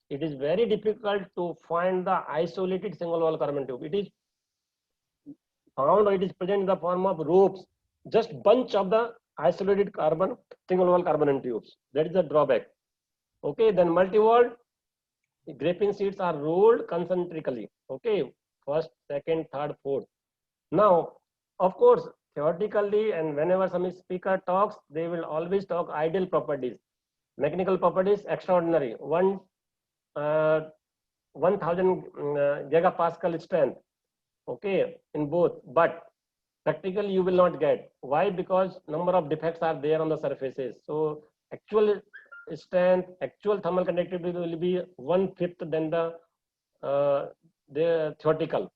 it is very difficult to find the isolated single wall carbon tube. It is found, or it is present in the form of ropes, just bunch of the isolated carbon, single wall carbon nanotubes. That is the drawback. Okay, then multi-walled graphene sheets are rolled concentrically. Okay, first, second, third, fourth. Now, of course, theoretically, and whenever some speaker talks, they will always talk ideal properties. Mechanical properties, extraordinary. 1000 gigapascal strength, okay, in both, but practically you will not get. Why? Because number of defects are there on the surfaces. So actual strength, actual thermal conductivity will be 1/5 than the theoretical.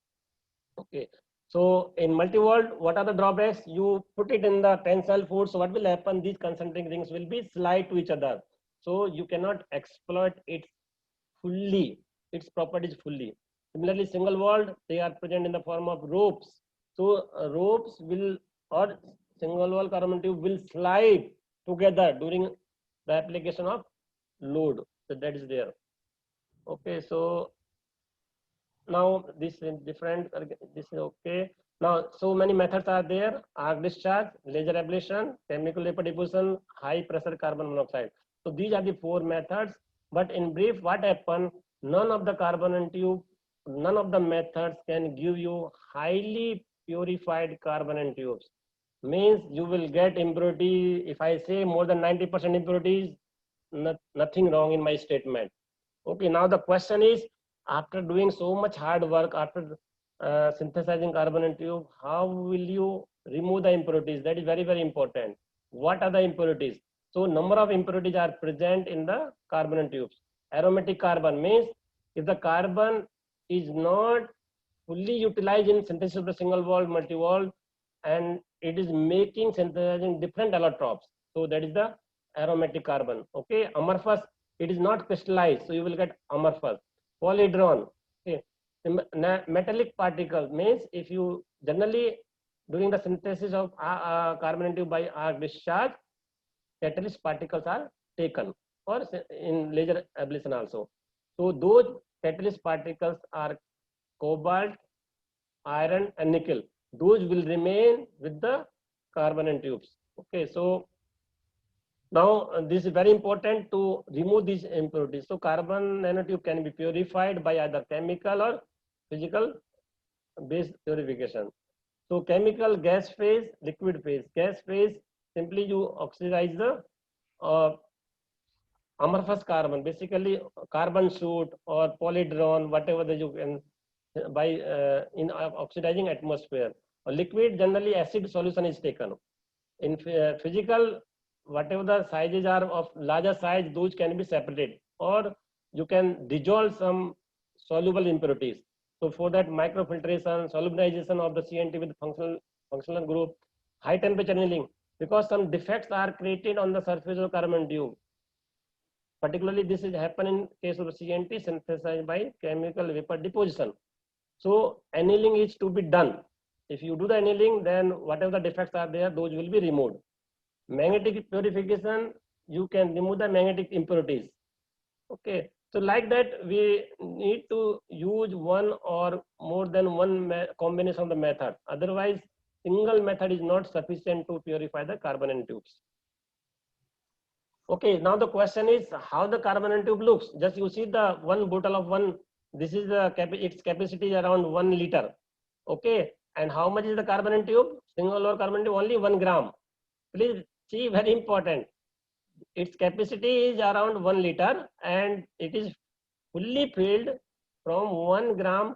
Okay, so in multi-walled, what are the drawbacks? You put it in the tensile force, so what will happen? These concentric rings will be slide to each other, so you cannot exploit it fully, its properties fully. Similarly, single walled, they are present in the form of ropes. So ropes will, or single wall carbon tube will slide together during the application of load. So that is there. Okay, so now this is different. This is okay. Now, so many methods are there: arc discharge, laser ablation, chemical vapor deposition, high pressure carbon monoxide. So these are the 4 methods. But in brief, what happened? None of the carbon nanotube, none of the methods can give you highly purified carbon nanotubes. Means you will get impurity. If I say more than 90% impurities, nothing wrong in my statement. Okay, now the question is, after doing so much hard work, after synthesizing carbon nanotube, how will you remove the impurities? That is very, very important. What are the impurities? So number of impurities are present in the carbon nanotubes. Aromatic carbon means if the carbon is not fully utilized in synthesis of the single wall, multi-wall, and it is making, synthesizing different allotropes. So that is the aromatic carbon. Okay, amorphous, it is not crystallized, so you will get amorphous. Polyhedron, okay. Metallic particle means if you generally during the synthesis of carbon nanotube by arc discharge, catalyst particles are taken, or in laser ablation also. So those catalyst particles are cobalt, iron, and nickel. Those will remain with the carbon nanotubes. Okay, so now this is very important to remove these impurities. So carbon nanotube can be purified by either chemical or physical based purification. So chemical, gas phase, liquid phase. Gas phase, simply you oxidize the amorphous carbon, basically carbon soot or polyhedron, whatever that you can by in oxidizing atmosphere. Or liquid, generally acid solution is taken. In physical, whatever the sizes are of larger size, those can be separated, or you can dissolve some soluble impurities. So for that, microfiltration, solubilization of the CNT with functional group, high temperature annealing, because some defects are created on the surface of carbon tube. Particularly, this is happen in case of CNT synthesized by chemical vapor deposition. So annealing is to be done. If you do the annealing, then whatever the defects are there, those will be removed. Magnetic purification, you can remove the magnetic impurities. Okay, so like that, we need to use one or more than one combination of the method. Otherwise, single method is not sufficient to purify the carbon nanotubes. Okay, now the question is how the carbon nanotube looks. Just you see the one bottle of 1 this is the its capacity is around 1 liter. Okay, and how much is the carbon tube? Single wall carbon tube only 1 gram. Please see, very important. Its capacity is around 1 liter and it is fully filled from 1 gram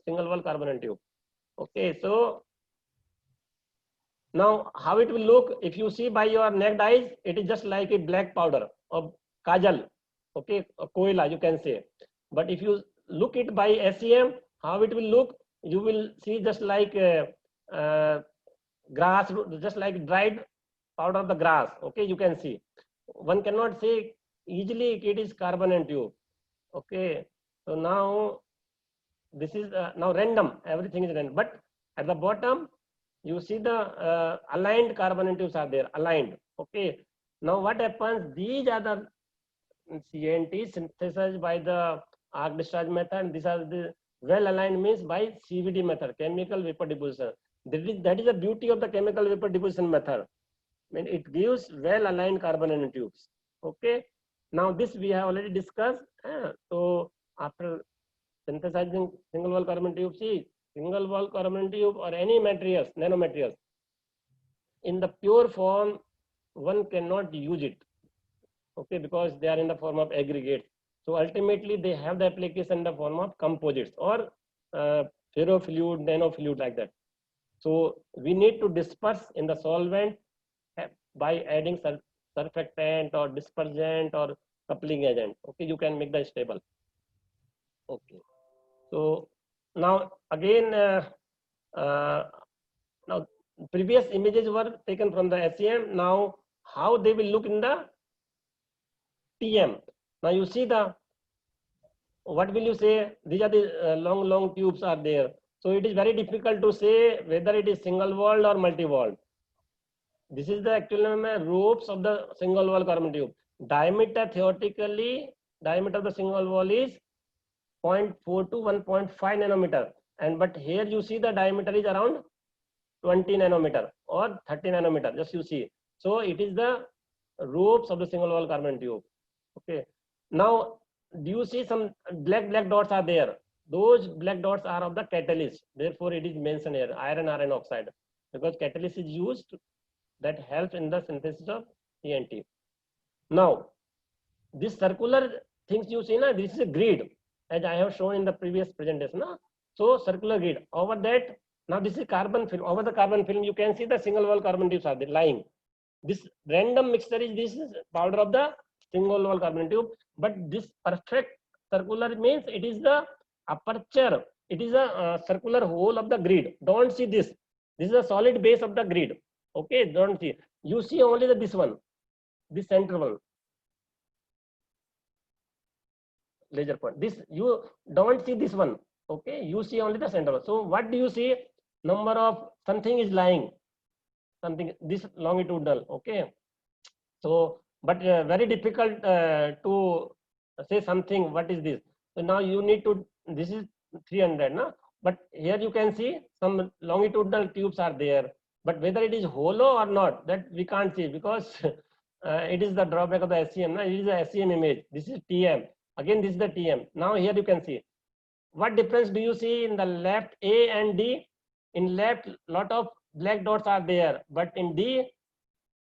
single wall carbon tube. Okay, so now how it will look, if you see by your naked eyes, it is just like a black powder of kajal. Okay, a koila you can say. But if you look it by SEM, how it will look, you will see just like grass, just like dried powder of the grass. Okay, you can see. One cannot say easily it is carbon tube. Okay, so now this is now random, everything is random, but at the bottom you see the aligned carbon tubes are there, aligned. Okay, now what happens, these are the CNT synthesized by the arc discharge method. These are the well aligned means by CVD method, chemical vapor deposition. That is the beauty of the chemical vapor deposition method. I mean, it gives well aligned carbon nanotubes. Okay, now this we have already discussed. So after synthesizing single wall carbon tube, see, single wall carbon tube or any materials, nanomaterials, in the pure form, one cannot use it. Okay, because they are in the form of aggregates. So ultimately, they have the application in the form of composites or ferrofluid, nanofluid, like that. So we need to disperse in the solvent by adding surfactant or dispersant or coupling agent. Okay, you can make the stable. Okay, so now again, now previous images were taken from the SEM. Now how they will look in the TM. Now you see the, what will you say? These are the long tubes are there. So it is very difficult to say whether it is single walled or multi walled. This is the actual ropes of the single wall carbon tube. Diameter, theoretically, diameter of the single wall is 0.4 to 1.5 nanometer. And but here you see the diameter is around 20 nanometer or 30 nanometer. Just you see. So it is the ropes of the single wall carbon tube. Okay. Now, do you see some black dots are there? Those black dots are of the catalyst. Therefore, it is mentioned here, iron oxide, because catalyst is used that helps in the synthesis of CNT. Now, this circular things you see, this is a grid, as I have shown in the previous presentation. So, circular grid. Over that, now this is carbon film. Over the carbon film, you can see the single wall carbon tubes are there lying. This random mixture is this powder of the single wall carbon tube, but this perfect circular means it is the aperture. It is a circular hole of the grid. Don't see this. This is a solid base of the grid. Okay, don't see. You see only this one, this center one. Laser point. This you don't see this one. Okay, you see only the center one. So what do you see? Number of something is lying. Something this longitudinal. Okay. So, but very difficult to say something. What is this? So now you need to. This is 300, no? But here you can see some longitudinal tubes are there. But whether it is hollow or not, that we can't see, because it is the drawback of the SEM. No? It is the SEM image. This is TM. Again, this is the TM. Now here you can see. What difference do you see in the left A and D? In left, lot of black dots are there, but in D,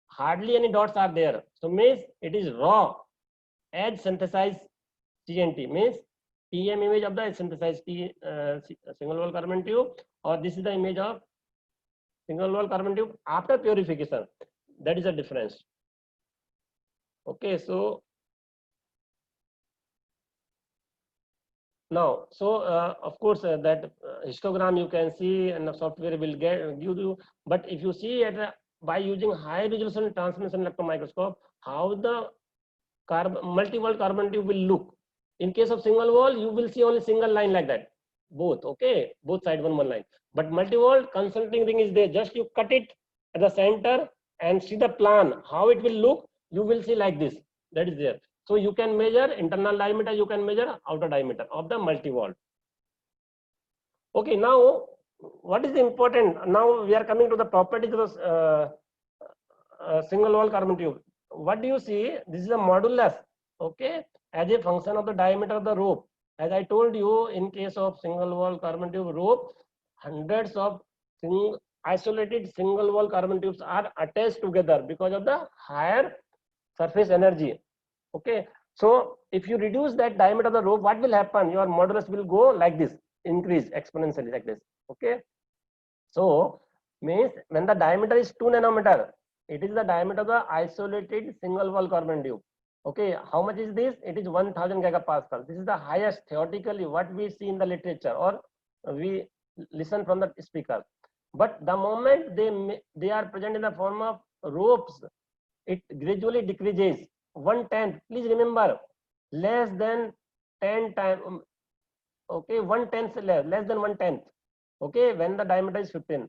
hardly any dots are there. So means it is raw, as synthesized CNT. Means TM image of the synthesized single wall carbon tube, or this is the image of single wall carbon tube after purification. That is the difference. Okay, so now, so of course that histogram you can see, and the software will give you. But if you see at by using high resolution transmission electron microscope, how the multi-wall carbon tube will look. In case of single wall, you will see only single line like that. Both, okay, both side one line. But multi-wall consulting thing is there. Just you cut it at the center and see the plan how it will look. You will see like this. That is there. So you can measure internal diameter, you can measure outer diameter of the multi-wall. Okay, now what is important? Now we are coming to the properties of the single wall carbon tube. What do you see? This is a modulus, okay, as a function of the diameter of the rope. As I told you, in case of single wall carbon tube rope, hundreds of isolated single wall carbon tubes are attached together because of the higher surface energy. Okay, so if you reduce that diameter of the rope, what will happen? Your modulus will go like this, increase exponentially like this. Okay, so means when the diameter is 2 nanometer, it is the diameter of the isolated single wall carbon tube. Okay, how much is this? It is 1000 gigapascal. This is the highest theoretically what we see in the literature or we listen from the speaker. But the moment they are present in the form of ropes, it gradually decreases 1/10. Please remember, less than 10 times. Okay, 1/10 less than 1/10. Okay, when the diameter is 15.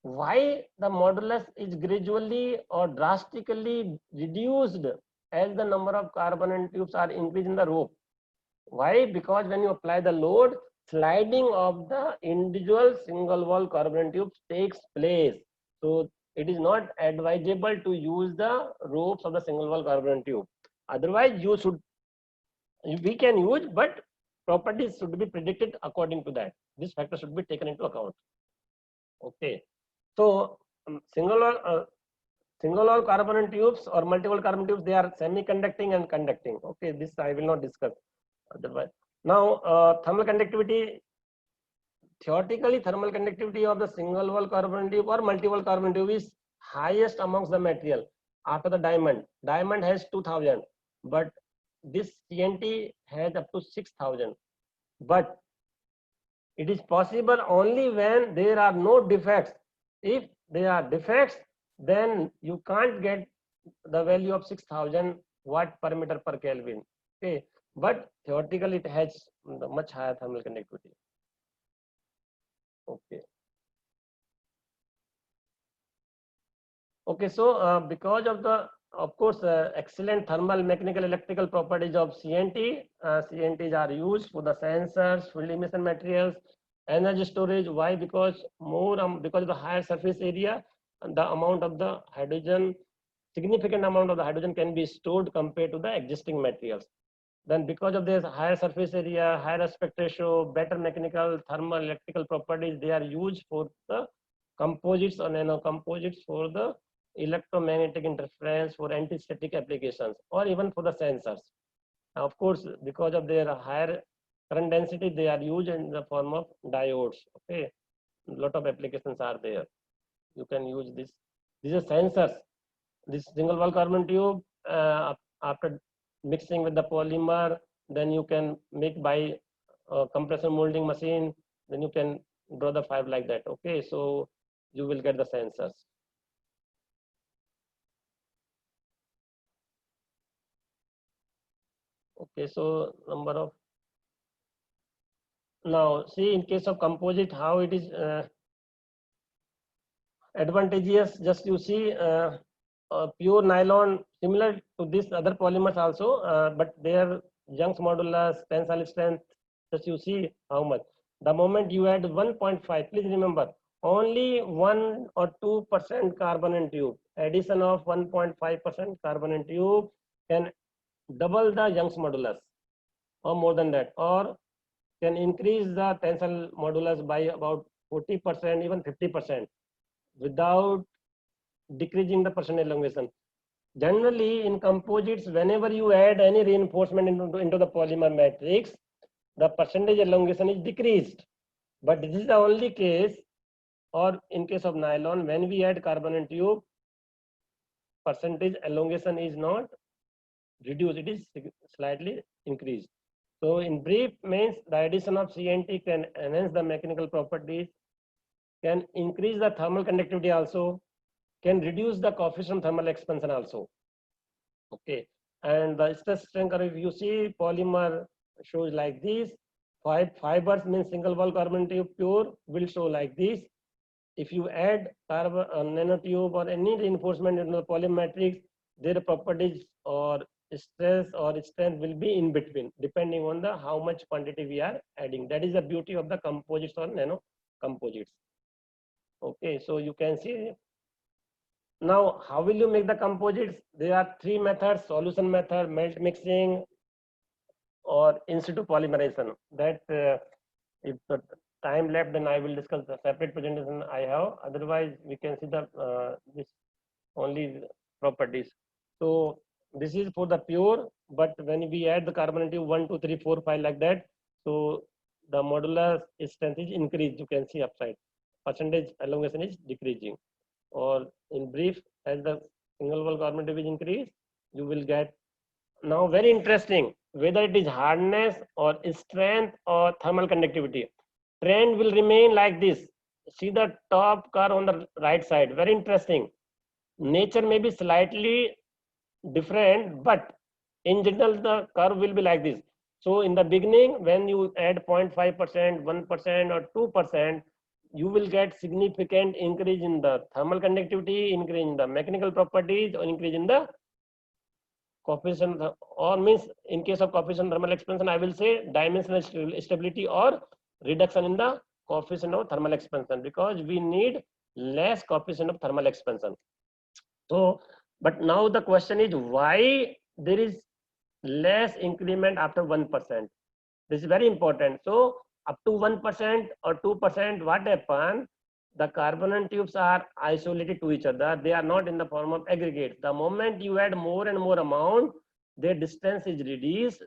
Why the modulus is gradually or drastically reduced as the number of carbon tubes are increased in the rope? Why? Because when you apply the load, sliding of the individual single wall carbon tubes takes place. So it is not advisable to use the ropes of the single wall carbon tube. Otherwise, we can use, but properties should be predicted according to that. This factor should be taken into account. Okay. So single wall carbon tubes or multi-wall carbon tubes, they are semi-conducting and conducting. Okay, this I will not discuss. Otherwise, now thermal conductivity. Theoretically, thermal conductivity of the single wall carbon tube or multi-wall carbon tube is highest amongst the material after the diamond. Diamond has 2000, but this CNT has up to 6000. But it is possible only when there are no defects. If there are defects, then you can't get the value of 6000 watt per meter per Kelvin. Okay, but theoretically it has much higher thermal conductivity. Okay. Okay, so because of the, of course, excellent thermal, mechanical, electrical properties of CNT, CNTs are used for the sensors, field emission materials, energy storage. Why? Because because of the higher surface area, the amount of the hydrogen, significant amount of the hydrogen can be stored compared to the existing materials. Then because of this higher surface area, higher aspect ratio, better mechanical, thermal, electrical properties, they are used for the composites or nano composites for the electromagnetic interference, for anti-static applications, or even for the sensors. Now, of course, because of their higher current density, they are used in the form of diodes. Okay, a lot of applications are there. You can use this. These are sensors. This single wall carbon tube, after mixing with the polymer, then you can make by compression molding machine, then you can draw the fiber like that. Okay, so you will get the sensors. Okay, so number of, now see in case of composite how it is advantageous. Just you see pure nylon similar to this other polymers also, but their Young's modulus, tensile strength, just you see how much. The moment you add 1.5, please remember, only 1 or 2% carbon in tube, addition of 1.5% carbon in tube can double the Young's modulus or more than that, or can increase the tensile modulus by about 40%, even 50% without decreasing the percent elongation. Generally, in composites, whenever you add any reinforcement into the polymer matrix, the percentage elongation is decreased. But this is the only case, or in case of nylon, when we add carbon in tube, percentage elongation is not reduced, it is slightly increased. So in brief, means the addition of CNT can enhance the mechanical properties, can increase the thermal conductivity also, can reduce the coefficient thermal expansion also. Okay, and the stress strain curve, if you see polymer shows like this, fibers means single wall carbon tube pure will show like this. If you add carbon nanotube or any reinforcement in the polymer matrix, their properties or stress or strength will be in between, depending on the how much quantity we are adding. That is the beauty of the composites or nano composites. Okay, so you can see. Now, how will you make the composites? There are three methods: solution method, melt mixing, or in situ polymerization. That if the time left, then I will discuss the separate presentation I have. Otherwise, we can see the this only properties. So this is for the pure, but when we add the carbon nanotube 1, 2, 3, 4, 5 like that, so the modular strength is increased. You can see upside. Percentage elongation is decreasing. Or in brief, as the single wall carbon nanotube is increased, you will get. Now very interesting, whether it is hardness or strength or thermal conductivity, trend will remain like this. See the top curve on the right side, very interesting. Nature may be slightly different, but in general the curve will be like this. So in the beginning, when you add 0.5%, 1% or 2%, you will get significant increase in the thermal conductivity, increase in the mechanical properties, or increase in the coefficient, or means in case of coefficient thermal expansion, I will say dimensional stability or reduction in the coefficient of thermal expansion, because we need less coefficient of thermal expansion. So, but now the question is why there is less increment after 1%. This is very important. So up to 1% or 2%, what happens? The carbon nanotubes are isolated to each other. They are not in the form of aggregates. The moment you add more and more amount, their distance is reduced.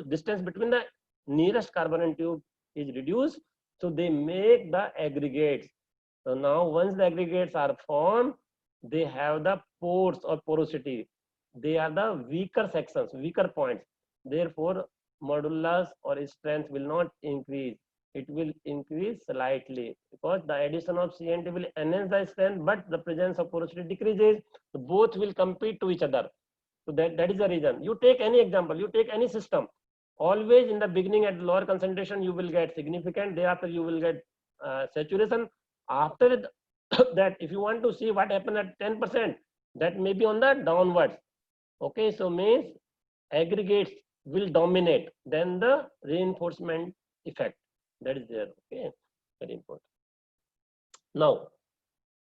Distance between the nearest carbon nanotube is reduced. So they make the aggregates. So now once the aggregates are formed, they have the pores or porosity. They are the weaker sections, weaker points. Therefore, modulus or strength will not increase. It will increase slightly because the addition of CNT will enhance the strength, but the presence of porosity decreases. So both will compete to each other. So that is the reason. You take any example, you take any system. Always in the beginning at lower concentration, you will get significant. Thereafter, you will get saturation. After that, if you want to see what happened at 10%, that may be on the downwards. Okay, so means aggregates will dominate, then the reinforcement effect that is there. Okay, very important. Now,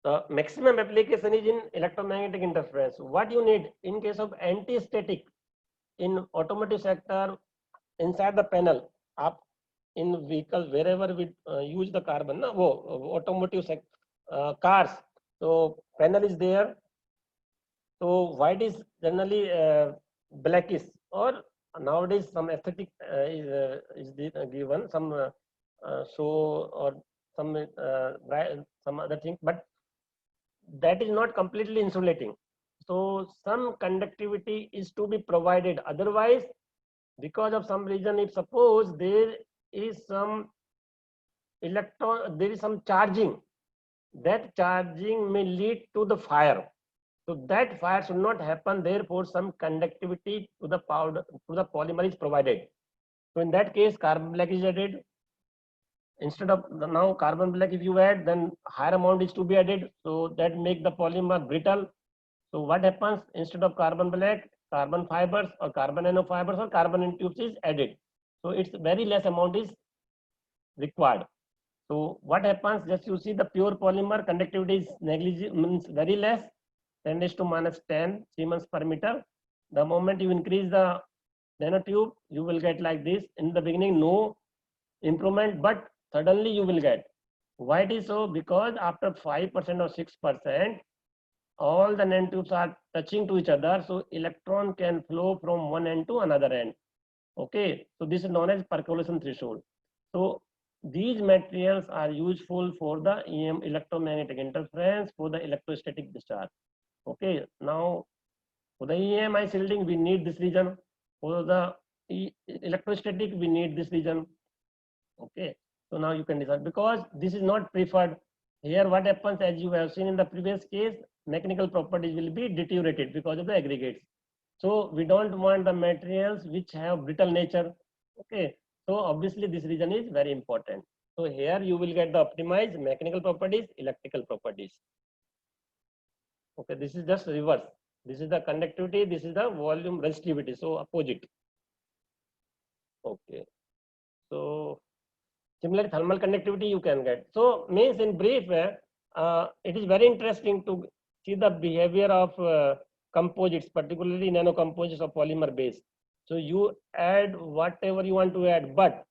the maximum application is in electromagnetic interference. What you need in case of anti-static in automotive sector, inside the panel, up in vehicles, wherever we use the carbon, automotive cars. So panel is there. So white is generally blackish, or nowadays some aesthetic is given, some show or some other thing, but that is not completely insulating. So some conductivity is to be provided. Otherwise, because of some reason, if suppose there is some electron, there is some charging, that charging may lead to the fire. So that fire should not happen. Therefore, some conductivity to the powder, to the polymer is provided. So in that case, carbon black is added. Instead of now carbon black, if you add, then higher amount is to be added. So that make the polymer brittle. So what happens? Instead of carbon black, carbon fibers or carbon nanofibers or carbon nanotubes is added. So it's very less amount is required. So what happens? Just you see the pure polymer conductivity is negligible, means very less. 10⁻⁻10 Siemens per meter. The moment you increase the nanotube, you will get like this. In the beginning, no improvement, but suddenly you will get. Why it is so? Because after 5% or 6%, all the nanotubes are touching to each other, so electron can flow from one end to another end. Okay, so this is known as percolation threshold. So these materials are useful for the EM, electromagnetic interference, for the electrostatic discharge. Okay, now for the EMI shielding, we need this region. For the electrostatic, we need this region. Okay, so now you can decide, because this is not preferred. Here what happens, as you have seen in the previous case, mechanical properties will be deteriorated because of the aggregates. So we don't want the materials which have brittle nature. Okay, so obviously this region is very important. So here you will get the optimized mechanical properties, electrical properties. Okay, this is just reverse. This is the conductivity, this is the volume resistivity, so opposite. Okay, so similarly thermal conductivity you can get. So means in brief, it is very interesting to see the behavior of composites, particularly nanocomposites of polymer base. So you add whatever you want to add, but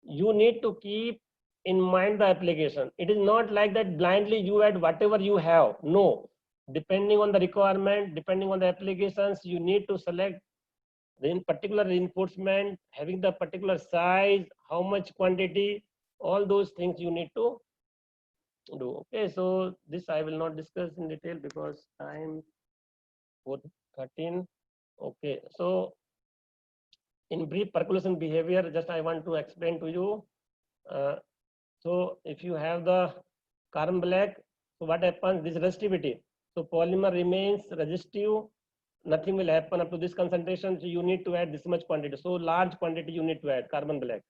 you need to keep in mind the application. It is not like that blindly you add whatever you have. No, depending on the requirement, depending on the applications, you need to select the in particular reinforcement, having the particular size, how much quantity, all those things you need to do. Okay, so this I will not discuss in detail because time 4:13. Okay, so in brief, percolation behavior, just I want to explain to you. So if you have the carbon black, so what happens? This resistivity. So polymer remains resistive. Nothing will happen up to this concentration. So you need to add this much quantity. So large quantity you need to add carbon black.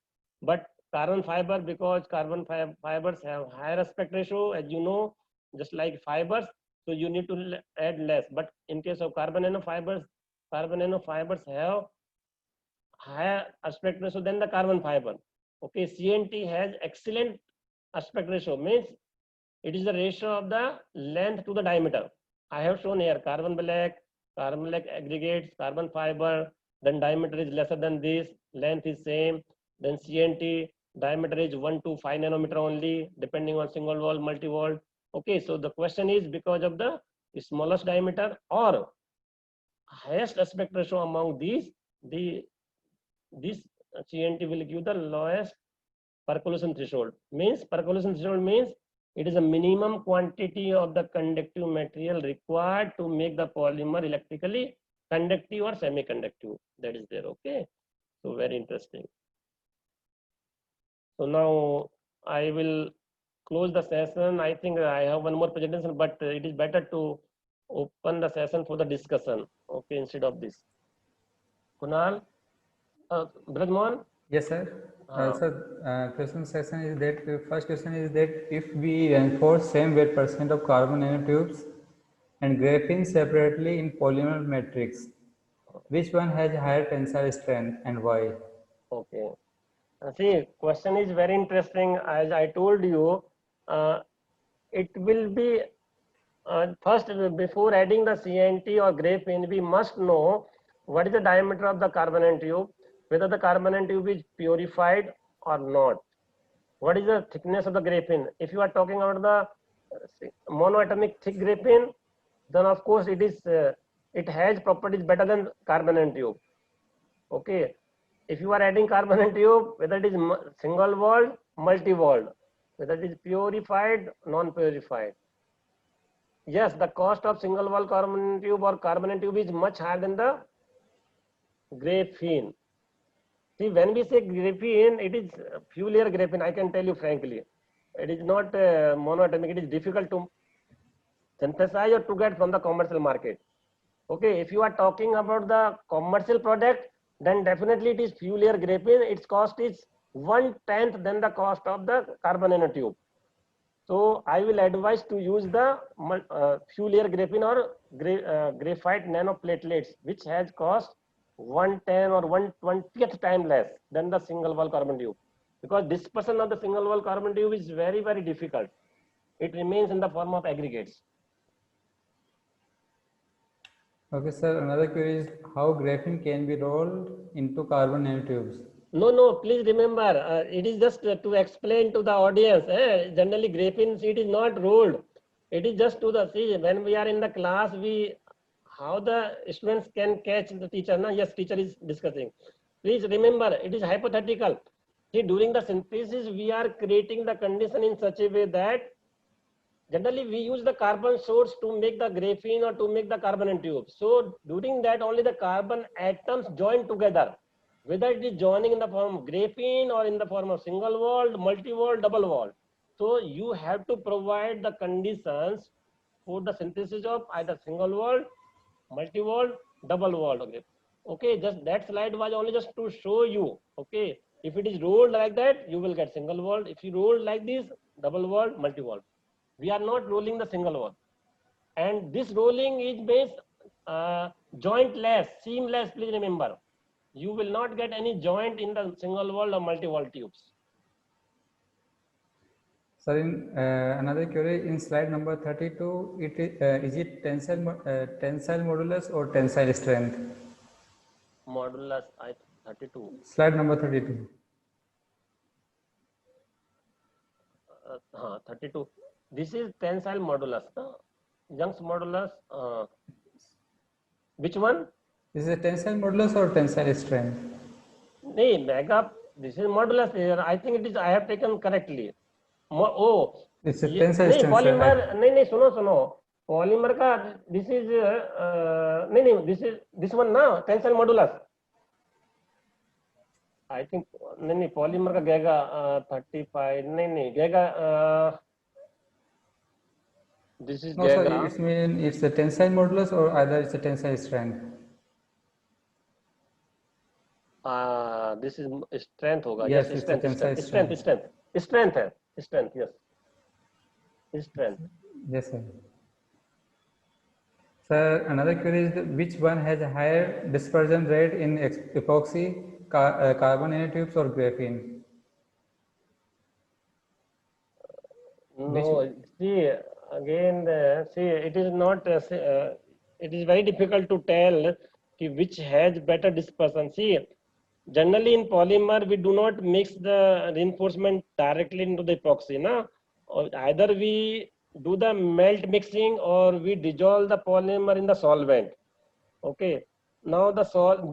But carbon fiber, because carbon fibers have higher aspect ratio, as you know, just like fibers. So you need to add less. But in case of carbon nanofibers have higher aspect ratio than the carbon fiber. Okay, CNT has excellent aspect ratio, means it is the ratio of the length to the diameter. I have shown here carbon black aggregates, carbon fiber, then diameter is lesser than this, length is same, then CNT, diameter is 1 to 5 nanometer only, depending on single wall, multi wall. Okay, so the question is because of the smallest diameter or highest aspect ratio among these, this CNT will give the lowest percolation threshold. Percolation threshold means it is a minimum quantity of the conductive material required to make the polymer electrically conductive or semi-conductive. That is there. Okay, so very interesting. So now I will close the session. I think I have one more presentation, but it is better to open the session for the discussion. Okay, instead of this. Kunal, Brajman? Yes, sir. Question section is that first question is that if we reinforce same weight percent of carbon nanotubes and graphene separately in polymer matrix, which one has higher tensile strength and why? Okay. See, question is very interesting. As I told you, it will be first before adding the CNT or graphene, we must know what is the diameter of the carbon tube, whether the carbon tube is purified or not. What is the thickness of the graphene? If you are talking about the monoatomic thick graphene, then of course it has properties better than carbon tube. Okay. If you are adding carbon tube, whether it is single walled, multi walled, whether it is purified, non-purified. Yes, the cost of single wall carbon tube or carbon tube is much higher than the graphene. See, when we say graphene, it is few layer graphene. I can tell you frankly, it is not monoatomic. It is difficult to synthesize or to get from the commercial market. Okay, if you are talking about the commercial product, then definitely it is few layer graphene. Its cost is 1/10 than the cost of the carbon nanotube. So I will advise to use the few layer graphene or graphite nanoplatelets, which has cost 1/10 or 1/20th time less than the single wall carbon tube, because dispersion of the single wall carbon tube is very, very difficult. It remains in the form of aggregates. Okay, sir. Another query is how graphene can be rolled into carbon nanotubes. No, please remember, it is just to explain to the audience. Generally, graphene sheet is not rolled. It is just to the, see, when we are in the class, how the students can catch the teacher. No? Yes, teacher is discussing. Please remember, it is hypothetical. See, during the synthesis, we are creating the condition in such a way that generally we use the carbon source to make the graphene or to make the carbon tube. So during that, only the carbon atoms join together, whether it is joining in the form of graphene or in the form of single walled, multi-walled, double walled. So you have to provide the conditions for the synthesis of either single walled, multi-walled, double walled. Okay, just that slide was only just to show you. Okay, if it is rolled like that, you will get single walled. If you roll like this, double walled, multi-walled. We are not rolling the single wall, and this rolling is based jointless, seamless. Please remember, you will not get any joint in the single wall or multi-wall tubes. Sir, in another query in slide number 32, is it tensile modulus or tensile strength? Modulus, I 32. Slide number 32. 32. This is tensile modulus. No? Young's modulus. Which one? Is it tensile modulus or tensile strength? No, mega. This is modulus here. I think it is. I have taken correctly. Oh, It's a ये tensile नहीं strength. Polymer नहीं सुनो polymer का this is नहीं this one ना tensile modulus I think नहीं polymer का गएगा 35 नहीं गएगा दिस इज No, sir, गएगा it's a tensile modulus or either it's a tensile strength. This is strength होगा Yes, yes it's a tensile strength. Strength है strength yes strength Yes, sir. Sir, another query is which one has a higher dispersion rate in epoxy, carbon nanotubes or graphene? No, see again. See, it is not. It is very difficult to tell which has better dispersion. See, generally in polymer we do not mix the reinforcement directly into the epoxy, na? Or either we do the melt mixing or we dissolve the polymer in the solvent. Okay. Now the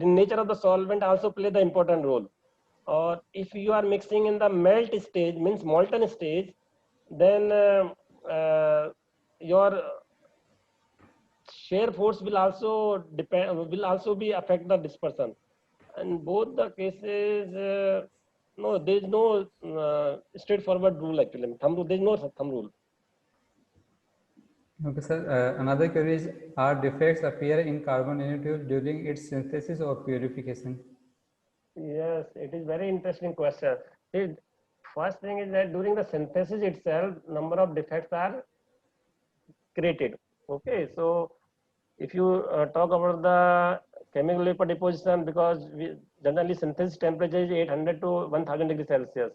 nature of the solvent also play the important role. Or if you are mixing in the melt stage, means molten stage, then your shear force will also be affect the dispersion. And both the cases, no, there is no straightforward rule actually. Thumb rule, there is no thumb rule. Okay, sir. Another query is are defects appear in carbon nanotubes during its synthesis or purification? Yes, it is very interesting question. See, first thing is that during the synthesis itself, number of defects are created. Okay, so if you talk about the chemical vapor deposition, because generally synthesis temperature is 800 to 1000 degrees Celsius,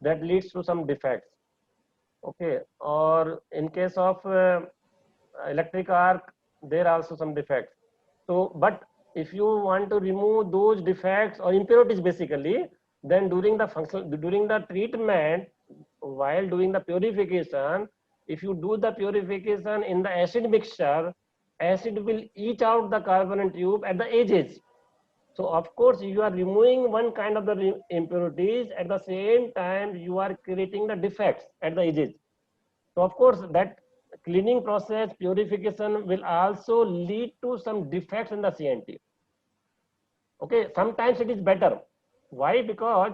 that leads to some defects. Okay, or in case of electric arc, there are also some defects. So, but if you want to remove those defects or impurities basically, then during the treatment, while doing the purification, if you do the purification in the acid mixture, acid will eat out the carbon tube at the edges. So of course you are removing one kind of the impurities, at the same time you are creating the defects at the edges. So of course that cleaning process, purification will also lead to some defects in the CNT. Okay, sometimes it is better. Why? Because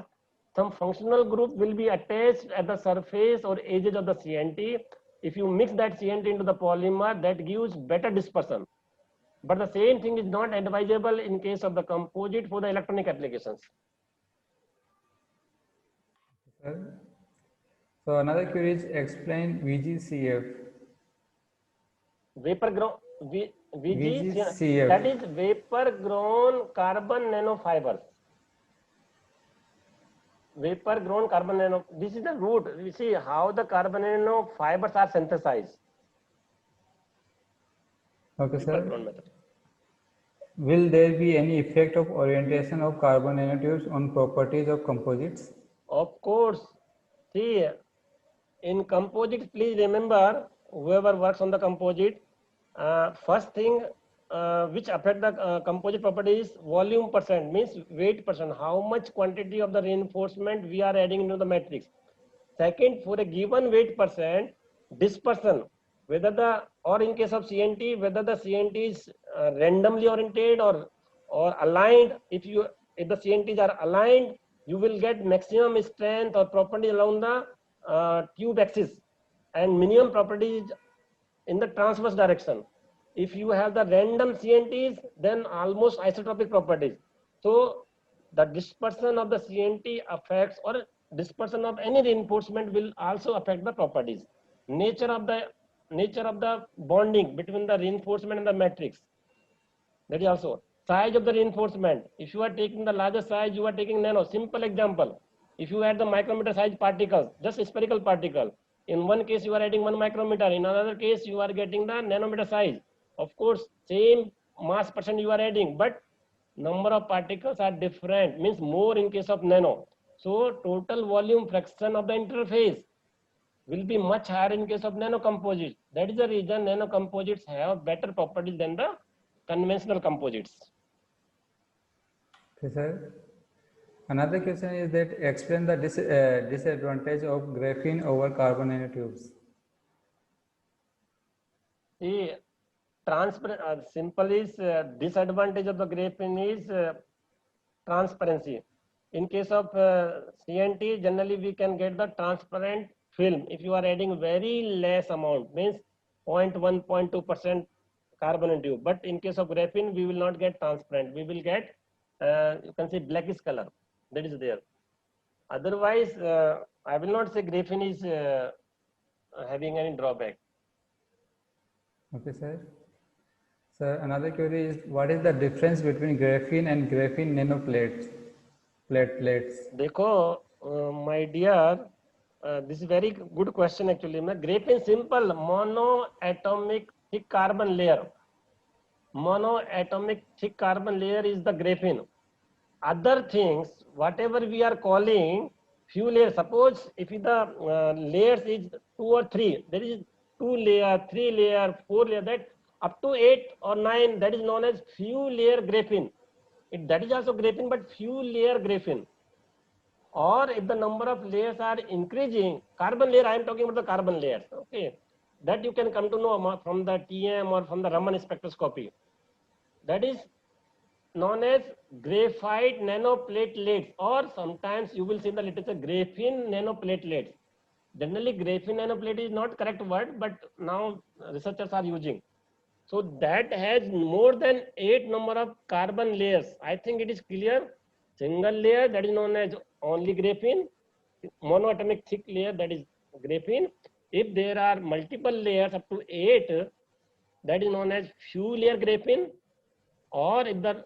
some functional group will be attached at the surface or edges of the CNT. If you mix that CNT into the polymer, that gives better dispersion. But the same thing is not advisable in case of the composite for the electronic applications. So another query is explain VGCF. Vapor grown VGCF. that is vapor grown carbon nanofibers. Vapor grown carbon nano. This is the root. You see how the carbon nanofibers are synthesized. Okay, Vapor sir. grown method. Will there be any effect of orientation of carbon nanotubes on properties of composites? Of course. See, in composites, please remember, whoever works on the composite, first thing which affect the composite properties, volume percent, means weight percent, how much quantity of the reinforcement we are adding into the matrix. Second, for a given weight percent, dispersion, whether or in case of CNT, whether the CNT is randomly oriented or aligned. If the CNTs are aligned, you will get maximum strength or property along the tube axis and minimum properties in the transverse direction. If you have the random CNTs, then almost isotropic properties. So the dispersion of the CNT affects, or dispersion of any reinforcement will also affect the properties. Nature of the bonding between the reinforcement and the matrix. That is also size of the reinforcement. If you are taking the larger size, you are taking nano. Simple example. If you add the micrometer size particles, just a spherical particle, in one case you are adding 1 micrometer, in another case you are getting the nanometer size. Of course, same mass percent you are adding, but number of particles are different, means more in case of nano. So total volume fraction of the interface will be much higher in case of nano composites. That is the reason nano composites have better properties than the conventional composites. Okay, sir. Another question is that explain the disadvantage of graphene over carbon nanotubes. See, transparent, simple is disadvantage of the graphene is transparency. In case of CNT, generally we can get the transparent film. If you are adding very less amount, means 0.1, 0.2% carbon in tube. But in case of graphene, we will not get transparent. We will get, you can say blackish color. That is there. Otherwise, I will not say graphene is having any drawback. Okay, sir. Sir, another query is what is the difference between graphene and graphene nanoplates? Platelets. देखो, my dear, this is very good question actually. Graphene simple monoatomic thick carbon layer. Monoatomic thick carbon layer is the graphene. Other things, whatever we are calling few layers. Suppose if the layers is 2 or 3, there is 2 layer, 3 layer, 4 layer. That up to 8 or 9, that is known as few layer graphene. That is also graphene, but few layer graphene. Or if the number of layers are increasing, carbon layer, I am talking about the carbon layers, okay, that you can come to know from the TM or from the Raman spectroscopy. That is known as graphite nanoplatelets, or sometimes you will see in the literature graphene nanoplatelets. Generally, graphene nanoplate is not correct word, but now researchers are using. So that has more than 8 number of carbon layers. I think it is clear. Single layer, that is known as only graphene. Monoatomic thick layer, that is graphene. If there are multiple layers up to 8, that is known as few layer graphene. Or if the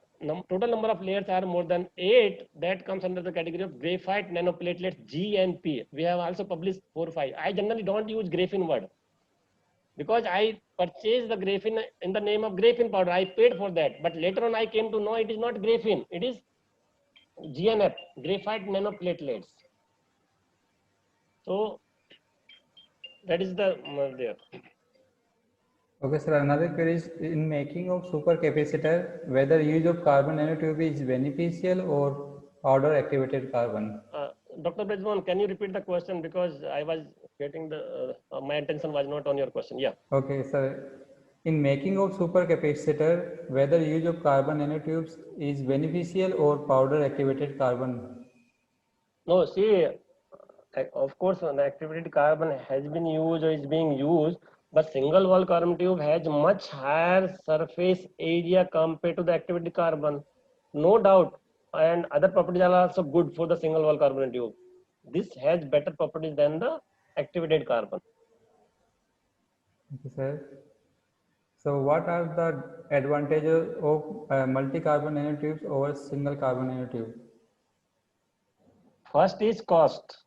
total number of layers are more than 8, that comes under the category of graphite nanoplatelets, GNP. We have also published 4 or 5. I generally don't use graphene word, because I purchased the graphene in the name of graphene powder. I paid for that, but later on I came to know it is not graphene, it is GNF, graphite nanoplatelets. So that is the there. Okay, sir. Another query is in making of supercapacitor, whether use of carbon nanotube is beneficial or powder activated carbon. Dr. Brajman, can you repeat the question, because I was getting the my attention was not on your question. Yeah. Okay, sir. In making of supercapacitor, whether use of carbon nanotubes is beneficial or powder activated carbon. No, see, of course, the activated carbon has been used or is being used, but single wall carbon tube has much higher surface area compared to the activated carbon, no doubt. And other properties are also good for the single wall carbon tube. This has better properties than the activated carbon. Okay, sir. So, what are the advantages of multi-carbon nanotubes over single carbon nanotube? First is cost.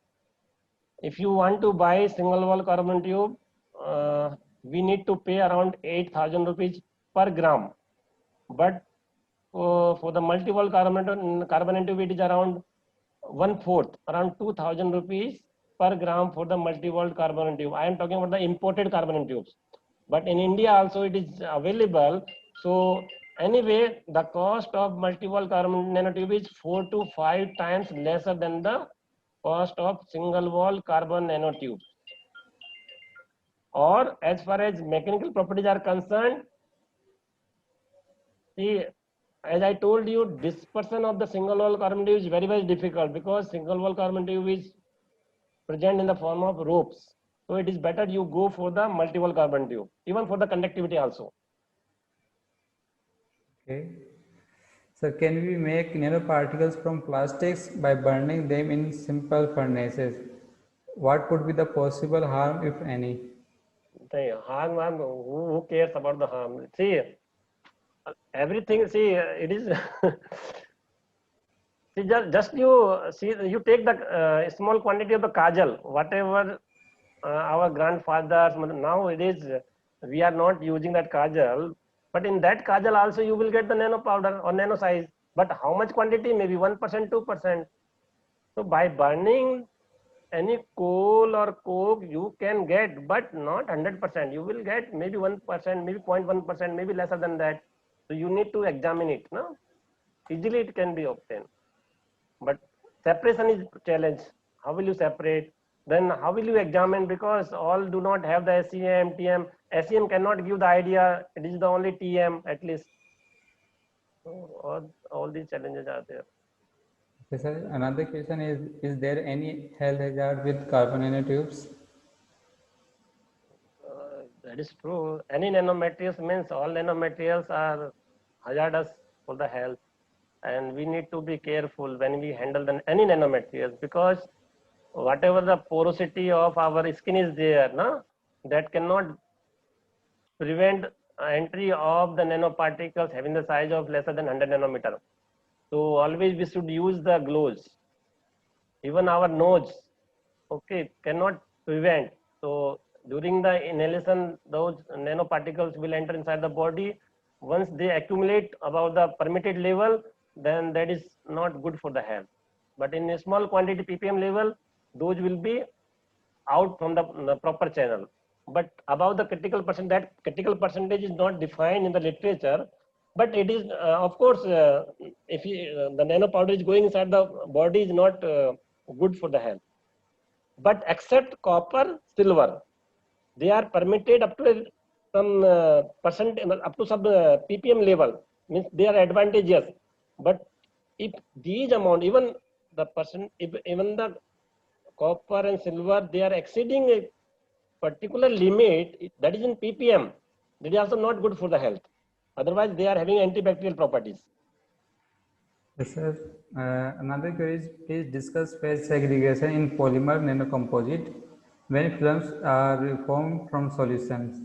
If you want to buy single wall carbon tube, we need to pay around 8,000 rupees per gram. But for the multi-wall carbon tube, it is around 1/4, around 2,000 rupees per gram for the multi-wall carbon tube. I am talking about the imported carbon tubes. But in India also it is available. So anyway, the cost of multi-wall carbon nanotube is 4 to 5 times lesser than the cost of single wall carbon nanotube. Or as far as mechanical properties are concerned, see, as I told you, dispersion of the single wall carbon tube is very, very difficult, because single wall carbon tube is present in the form of ropes. So it is better you go for the multi-wall carbon tube, even for the conductivity also. Okay. So, can we make nanoparticles from plastics by burning them in simple furnaces? What could be the possible harm, if any? The harm, who cares about the harm? See, everything, see, it is, see, just you see, you take the small quantity of the kajal, whatever our grandfathers, now it is, we are not using that kajal, but in that kajal also you will get the nano powder or nano size. But how much quantity? Maybe 1%, 2%. So by burning any coal or coke you can get, but not 100%. You will get maybe 1%, maybe 0.1%, maybe lesser than that. So you need to examine it. No, easily it can be obtained, but separation is challenge. How will you separate? Then how will you examine? Because all do not have the SEM, TM. SEM cannot give the idea. It is the only TM at least. So all these challenges are there. Okay, sir. Another question is there any health hazard with carbon nanotubes? That is true. Any nanomaterials means all nanomaterials are hazardous for the health, and we need to be careful when we handle any nanomaterials, because whatever the porosity of our skin is there, no, that cannot prevent entry of the nanoparticles having the size of lesser than 100 nanometer. So always we should use the gloves. Even our nose, okay, cannot prevent. So during the inhalation, those nanoparticles will enter inside the body. Once they accumulate above the permitted level, then that is not good for the health. But in a small quantity ppm level, those will be out from the proper channel. But above the critical percent, that critical percentage is not defined in the literature. But it is, of course, if the nano powder is going inside the body, is not good for the health. But except copper, silver, they are permitted up to some percent, up to some ppm level. Means they are advantageous. But if these amount, even the percent, if even the copper and silver, they are exceeding a particular limit that is in ppm, that is also not good for the health. Otherwise, they are having antibacterial properties. Yes, sir. Another query is please discuss phase segregation in polymer nanocomposite when films are formed from solutions.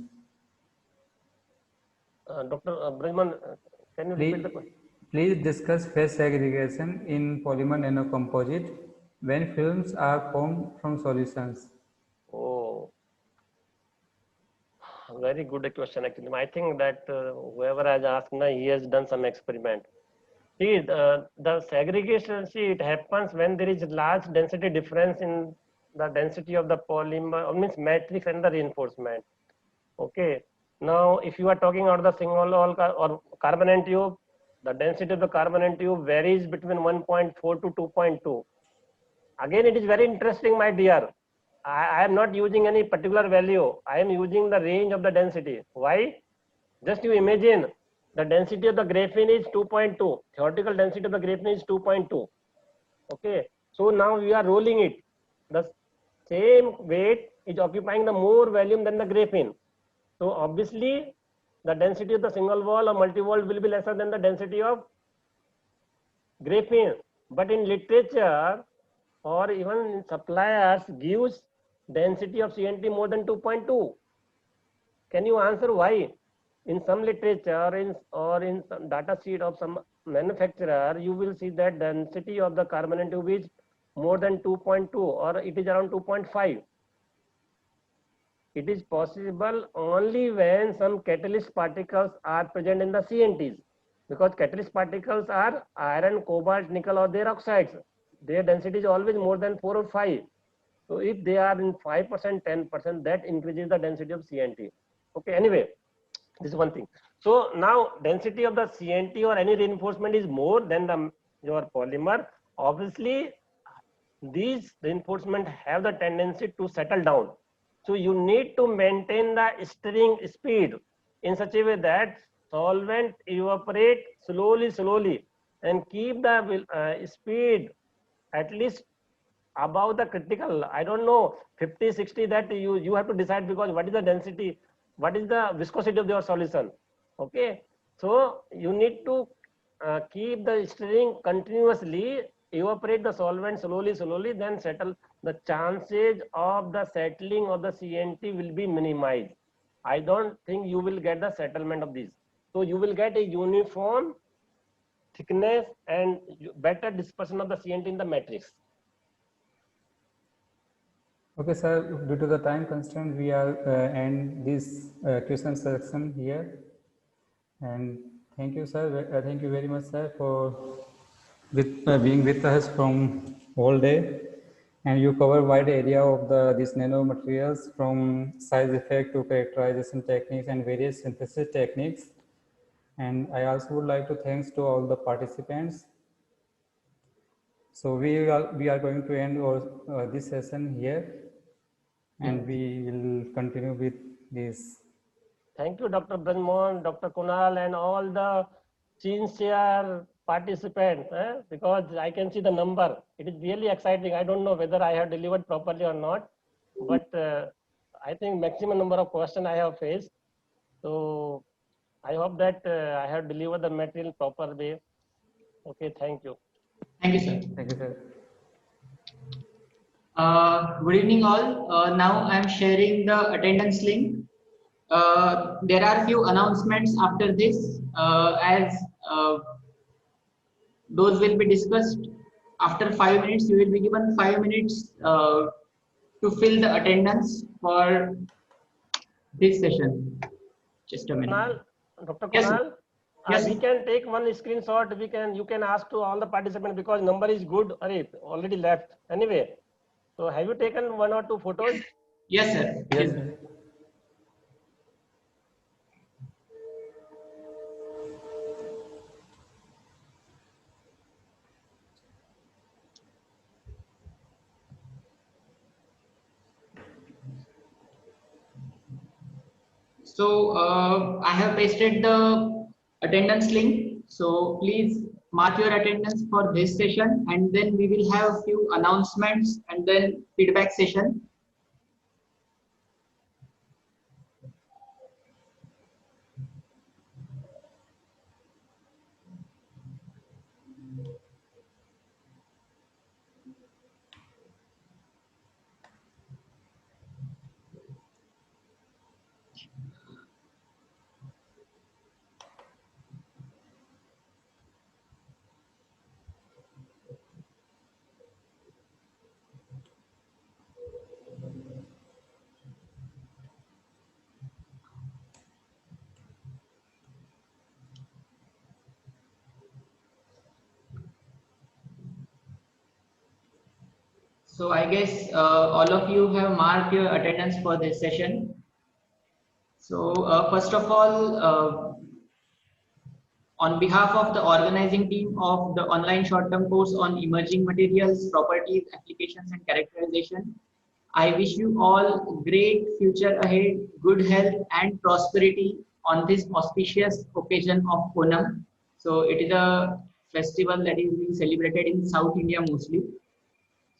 Dr. Brahman, can you repeat the question? Please discuss phase segregation in polymer nanocomposite when films are formed from solutions. Oh, very good question actually. I think that whoever has asked, he has done some experiment. See, the segregation, see, it happens when there is large density difference in the density of the polymer, or means matrix and the reinforcement. Okay. Now, if you are talking about the single wall or carbon nanotube, the density of the carbon nanotube varies between 1.4 to 2.2. Again, it is very interesting, my dear. I am not using any particular value. I am using the range of the density. Why? Just you imagine the density of the graphene is 2.2. Theoretical density of the graphene is 2.2. Okay. So now we are rolling it. The same weight is occupying the more volume than the graphene. So obviously the density of the single wall or multi-wall will be lesser than the density of graphene. But in literature or even suppliers gives density of CNT more than 2.2. Can you answer why? In some literature or in some data sheet of some manufacturer, you will see that density of the carbon nanotube is more than 2.2 or it is around 2.5. It is possible only when some catalyst particles are present in the CNTs, because catalyst particles are iron, cobalt, nickel or their oxides. Their density is always more than 4 or 5. So if they are in 5%, 10%, that increases the density of CNT. Okay, anyway, this is one thing. So now density of the CNT or any reinforcement is more than your polymer. Obviously, these reinforcement have the tendency to settle down. So you need to maintain the stirring speed in such a way that solvent evaporate slowly and keep the speed at least above the critical. I don't know, 50, 60, that you have to decide, because what is the density, what is the viscosity of your solution. Okay, so you need to keep the stirring continuously, evaporate the solvent slowly, then settle. The chances of the settling of the CNT will be minimized. I don't think you will get the settlement of this. So you will get a uniform thickness and better dispersion of the CNT in the matrix. Okay, sir. Due to the time constraint, we are end this question section here. And Thank you, sir. Thank you very much, sir, for being with us from all day. And you cover wide area of these nanomaterials from size effect to characterization techniques and various synthesis techniques. And I also would like to thanks to all the participants. So we are going to end this session here, and we will continue with this. Thank you, Dr. Brahman, Dr. Kunal, and all the sincere participants, because I can see the number. It is really exciting. I don't know whether I have delivered properly or not, but I think maximum number of questions I have faced. So I hope that I have delivered the material proper way. Okay, thank you. Thank you, sir. Thank you, sir. Good evening, all. Now I'm sharing the attendance link. There are few announcements after this, as those will be discussed after 5 minutes. You will be given 5 minutes to fill the attendance for this session. Just a minute. Kunal, Dr. Yes, sir. Kunal, Yes, we sir. can take one screenshot. You can ask to all the participants because number is good. Already left. Anyway, so have you taken one or two photos? Yes, sir. Yes, sir. So I have pasted the attendance link. So please mark your attendance for this session, and then we will have a few announcements and then feedback session. So I guess all of you have marked your attendance for this session. So first of all, on behalf of the organizing team of the online short-term course on emerging materials, properties, applications, and characterization, I wish you all great future ahead, good health and prosperity on this auspicious occasion of Onam. So it is a festival that is being celebrated in South India mostly.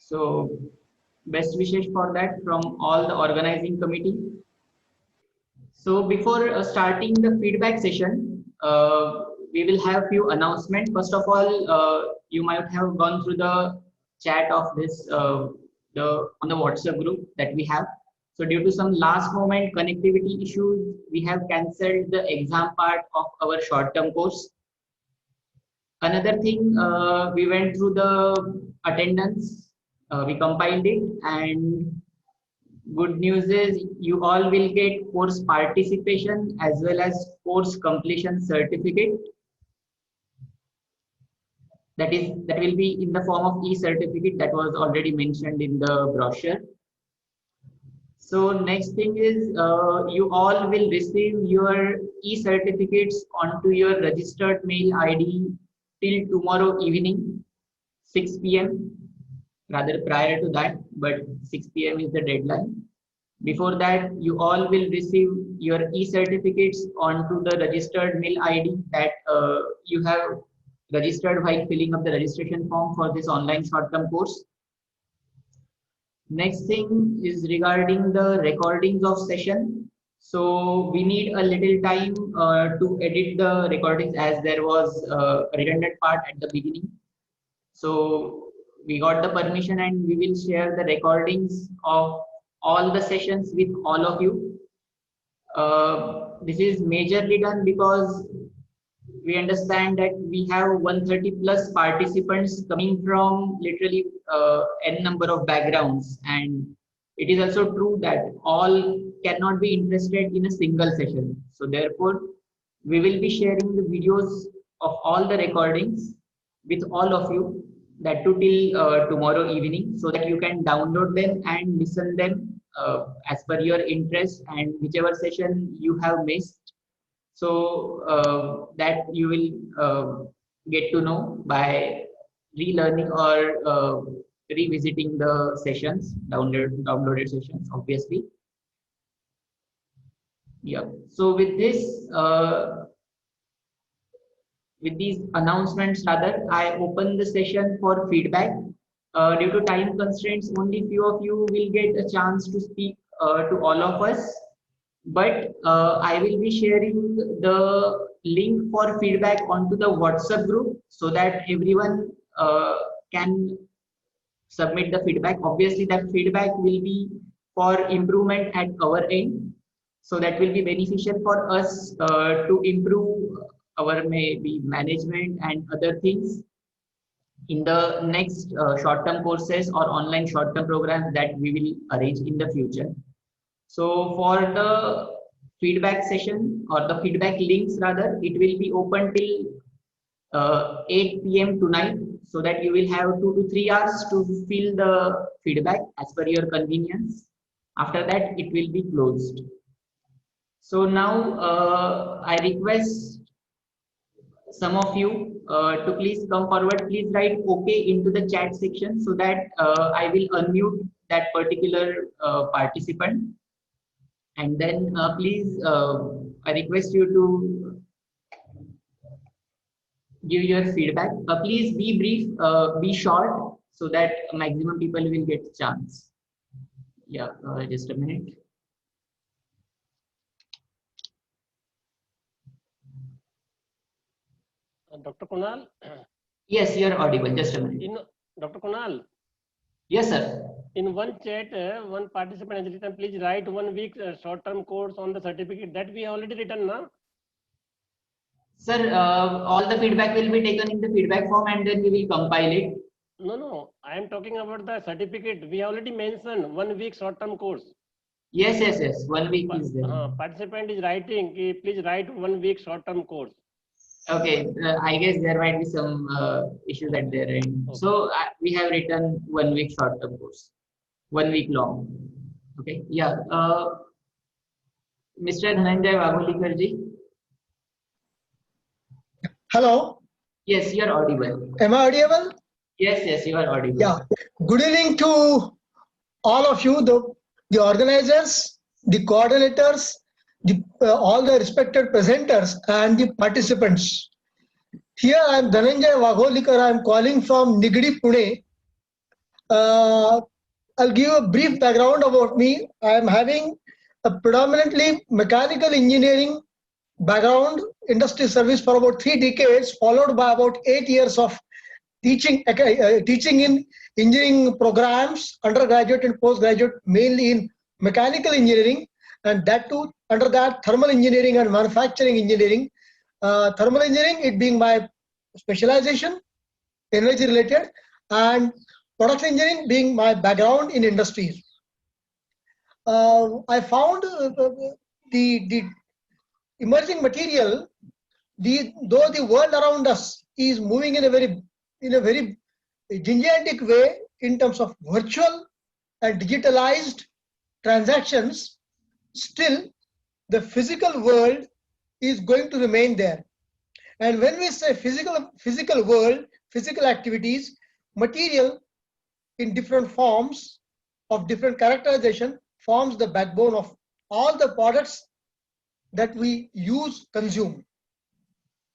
So best wishes for that from all the organizing committee. So before starting the feedback session, we will have few announcements. First of all, you might have gone through the chat of this on the WhatsApp group that we have. So due to some last moment connectivity issues, we have cancelled the exam part of our short-term course. Another thing, we went through the attendance, we compiled it, and good news is you all will get course participation as well as course completion certificate. That will be in the form of e-certificate that was already mentioned in the brochure. So next thing is you all will receive your e-certificates onto your registered mail ID till tomorrow evening 6 p.m. rather prior to that, but 6 p.m. is the deadline. Before that, you all will receive your e-certificates onto the registered mail ID that you have registered while filling up the registration form for this online short-term course. Next thing is regarding the recordings of session. So we need a little time to edit the recordings as there was a redundant part at the beginning. So we got the permission and we will share the recordings of all the sessions with all of you. This is majorly done because we understand that we have 130 plus participants coming from literally n number of backgrounds, and it is also true that all cannot be interested in a single session. So therefore, We will be sharing the videos of all the recordings with all of you, that too till tomorrow evening, so that you can download them and listen them as per your interest, and whichever session you have missed, so that you will get to know by relearning or revisiting the sessions, downloaded sessions, obviously. Yeah. So with this, with these announcements, rather, I open the session for feedback. Due to time constraints, only few of you will get a chance to speak to all of us. But I will be sharing the link for feedback onto the WhatsApp group, so that everyone can submit the feedback. Obviously, that feedback will be for improvement at our end. So that will be beneficial for us to improve our maybe management and other things in the next short-term courses or online short-term programs that we will arrange in the future. So for the feedback session, or the feedback links rather, it will be open till 8 p.m. tonight, so that you will have 2 to 3 hours to fill the feedback as per your convenience. After that, it will be closed. So now I request some of you to please come forward. Please write OK into the chat section, so that I will unmute that particular participant. And then please, I request you to give your feedback. Please be brief, be short, so that maximum people will get a chance. Yeah, just a minute. Dr. Kunal? Yes, you are audible. Just a minute. Dr. Kunal? Yes, sir. In one chat, one participant has written, please write 1 week short-term course on the certificate. That we have already written, na? Sir, all the feedback will be taken in the feedback form, and then we will compile it. No. I am talking about the certificate. We already mentioned 1 week short-term course. Yes. 1 week is there. Participant is writing, please write 1 week short-term course. Okay, I guess there might be some issues at their end. Okay. So we have written 1 week short-term course, 1 week long. Okay, yeah. Mr. Dhananjay Vagolikar ji. Hello. Yes, you are audible. Am I audible? Yes, you are audible. Yeah. Good evening to all of you, the organizers, the coordinators, all the respected presenters and the participants. Here I am Dhananjay Vagolikar. I am calling from Nigadi, Pune. I'll give a brief background about me. I am having a predominantly mechanical engineering background, industry service for about 3 decades, followed by about 8 years of teaching in engineering programs, undergraduate and postgraduate, mainly in mechanical engineering, and that too under that thermal engineering and manufacturing engineering. Thermal engineering, it being my specialization, energy related, and product engineering being my background in industries. I found the emerging material, though the world around us is moving in a very gigantic way in terms of virtual and digitalized transactions, still the physical world is going to remain there. And when we say physical world, physical activities, material in different forms of different characterization forms the backbone of all the products that we use, consume,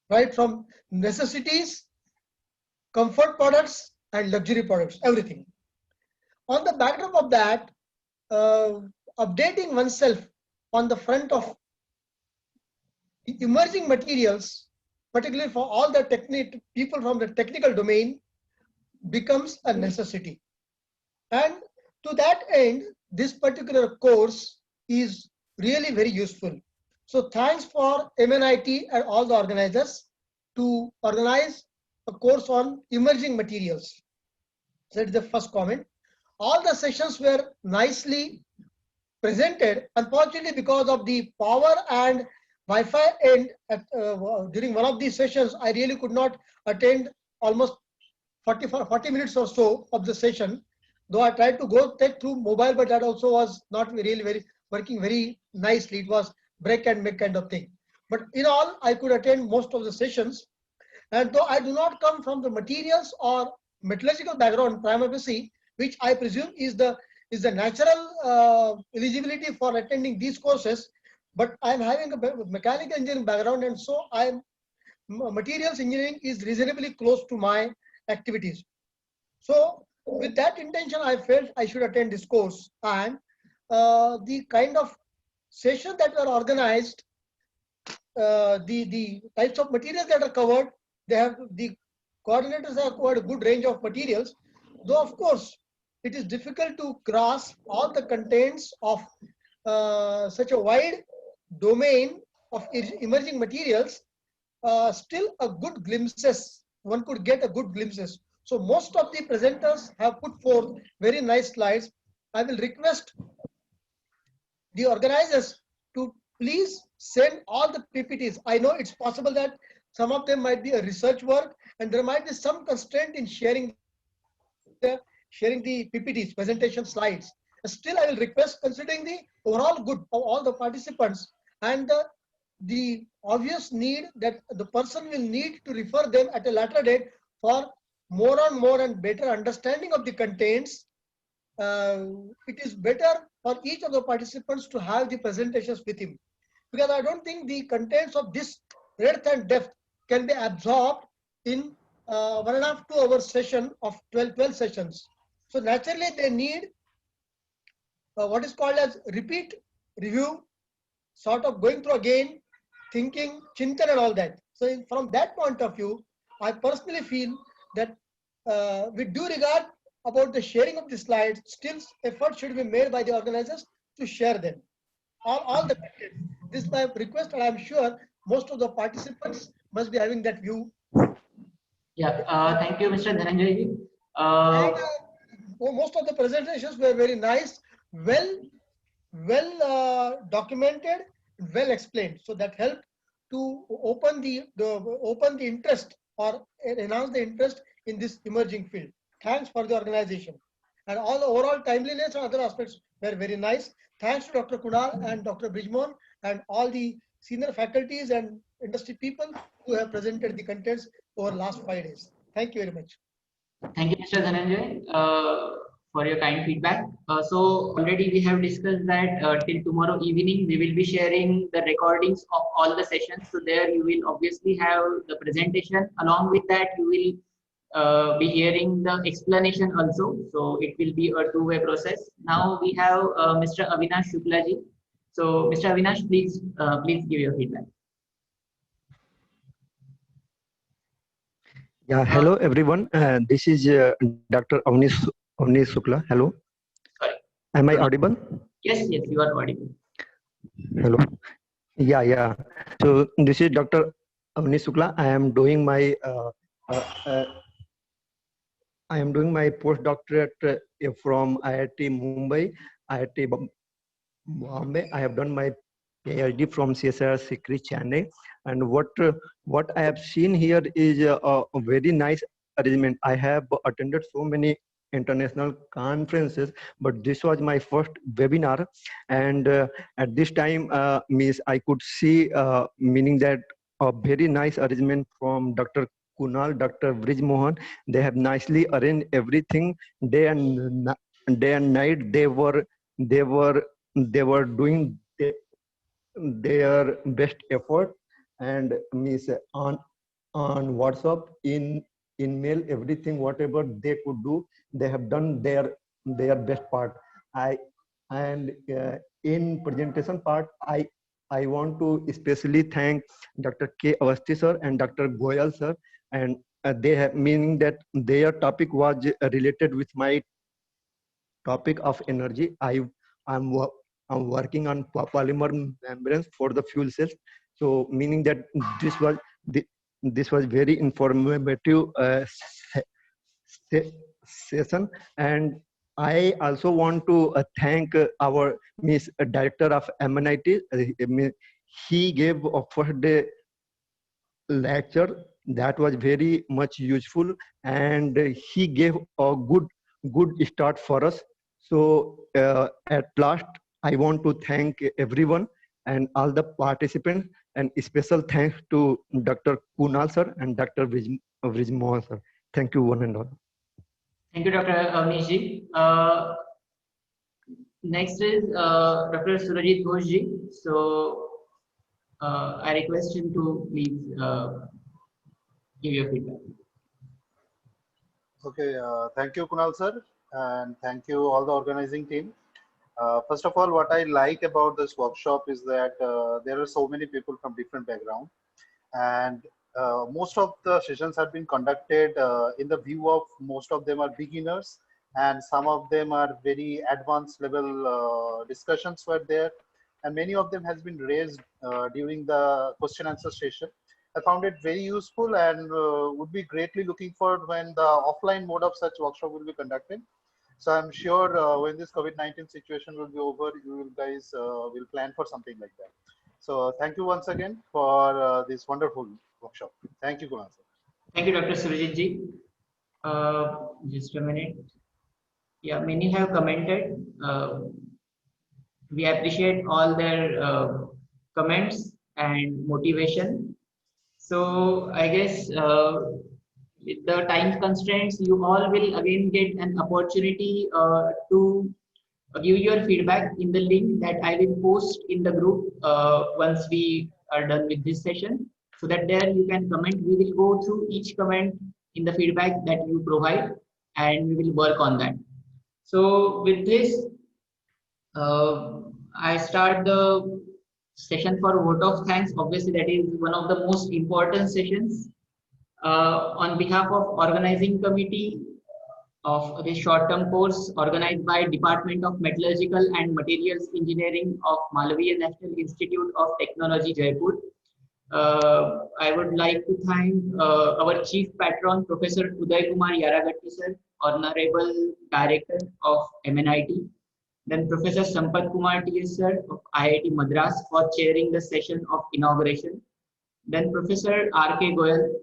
right from necessities, comfort products and luxury products, everything. On the backdrop of that, updating oneself on the front of emerging materials, particularly for all the people from the technical domain, becomes a necessity. And to that end, this particular course is really very useful. So thanks for MNIT and all the organizers to organize a course on emerging materials. So that's the first comment. All the sessions were nicely presented. Unfortunately, because of the power and Wi-Fi end during one of these sessions. I really could not attend almost 40 minutes or so of the session, though I tried to go take through mobile, but that also was not really very working very nicely. It was break and make kind of thing. But in all, I could attend most of the sessions. And though I do not come from the materials or metallurgical background, prima facie, which I presume is the natural eligibility for attending these courses, but I am having a mechanical engineering background, and so materials engineering is reasonably close to my activities. So with that intention, I felt I should attend this course, and the kind of session that were organized, the types of materials that are covered, the coordinators have covered a good range of materials, though of course it is difficult to grasp all the contents of such a wide domain of emerging materials. Still a good glimpses, one could get a good glimpses. So most of the presenters have put forth very nice slides. I will request the organizers to please send all the PPTs. I know it's possible that some of them might be a research work, and there might be some constraint in sharing the PPTs, presentation slides. Still, I will request, considering the overall good of all the participants and the obvious need that the person will need to refer them at a later date for more and better understanding of the contents. It is better for each of the participants to have the presentations with him, because I don't think the contents of this breadth and depth can be absorbed in 1.5 to 2 hour session of 12 sessions. So naturally they need what is called as repeat review, sort of going through again, thinking, chintan and all that. So from that point of view, I personally feel that with due regard about the sharing of the slides, still effort should be made by the organizers to share them. All the content. This is my request, and I'm sure most of the participants must be having that view. Yeah, thank you, Mr. Dhananjay. Most of the presentations were very nice, well documented, well explained. So that helped to open the interest or enhance the interest in this emerging field. Thanks for the organization, and all the overall timeliness and other aspects were very nice. Thanks to Dr. Kunal and Dr. Brijmohan and all the senior faculties and industry people who have presented the contents over last 5 days. Thank you very much. Thank you, Mr. Dhananjay, for your kind feedback. So already we have discussed that till tomorrow evening, we will be sharing the recordings of all the sessions. So there you will obviously have the presentation. Along with that, you will be hearing the explanation also. So it will be a two-way process. Now we have Mr. Avinash Shuklaji. So Mr. Avinash, please give your feedback. Yeah, hello everyone. This is Dr. Avnish Shukla. Hello. Sorry. Am I audible? Yes, you are audible. Hello. Yeah. So this is Dr. Avnish Shukla. I am doing my postdoctorate from IIT Mumbai, IIT Bombay. I have done my PhD from CSIR Sikri, Chennai. And what I have seen here is a very nice arrangement. I have attended so many international conferences, but this was my first webinar, and at this time I could see meaning that a very nice arrangement from Dr. Kunal, Dr. Brijmohan. They have nicely arranged everything day and night. They were doing their best effort, and on WhatsApp, in mail, everything whatever they could do, they have done their best part. In presentation part, I want to especially thank Dr. K. Awasthi sir and Dr. Goyal sir, and they have meaning that their topic was related with my topic of energy. I'm working on polymer membranes for the fuel cells. So meaning that this was very informative session. And I also want to thank our Miss Director of MNIT. he gave a first day lecture that was very much useful, and he gave a good start for us. So at last, I want to thank everyone and all the participants, and special thanks to Dr. Kunal sir and Dr. Vrij Mohan sir. Thank you one and all. Thank you, Dr. Avnishji. Next is Dr. Surajit Ghoshji. So I request him to please give your feedback. Okay, thank you, Kunal sir, and thank you all the organizing team. First of all, what I like about this workshop is that there are so many people from different backgrounds, and most of the sessions have been conducted in the view of most of them are beginners, and some of them are very advanced level discussions were there, and many of them has been raised during the question answer session. I found it very useful and would be greatly looking forward when the offline mode of such workshop will be conducted. So I'm sure when this COVID-19 situation will be over, you guys will plan for something like that. So thank you once again for this wonderful workshop. Thank you, Kunal sir. Thank you, Dr. Surajit ji. Just a minute. Yeah, many have commented. We appreciate all their comments and motivation. So I guess with the time constraints, you all will again get an opportunity to give your feedback in the link that I will post in the group once we are done with this session. So that there you can comment. We will go through each comment in the feedback that you provide, and we will work on that. So with this, I start the session for vote of thanks. Obviously, that is one of the most important sessions. On behalf of organizing committee of this short-term course organized by Department of Metallurgical and Materials Engineering of Malviya National Institute of Technology, Jaipur, I would like to thank our Chief Patron, Professor Uday Kumar Yaragatti sir, Honorable Director of MNIT, then Professor Sampath Kumar TS sir of IIT Madras for chairing the session of inauguration, then Professor R.K. Goyal,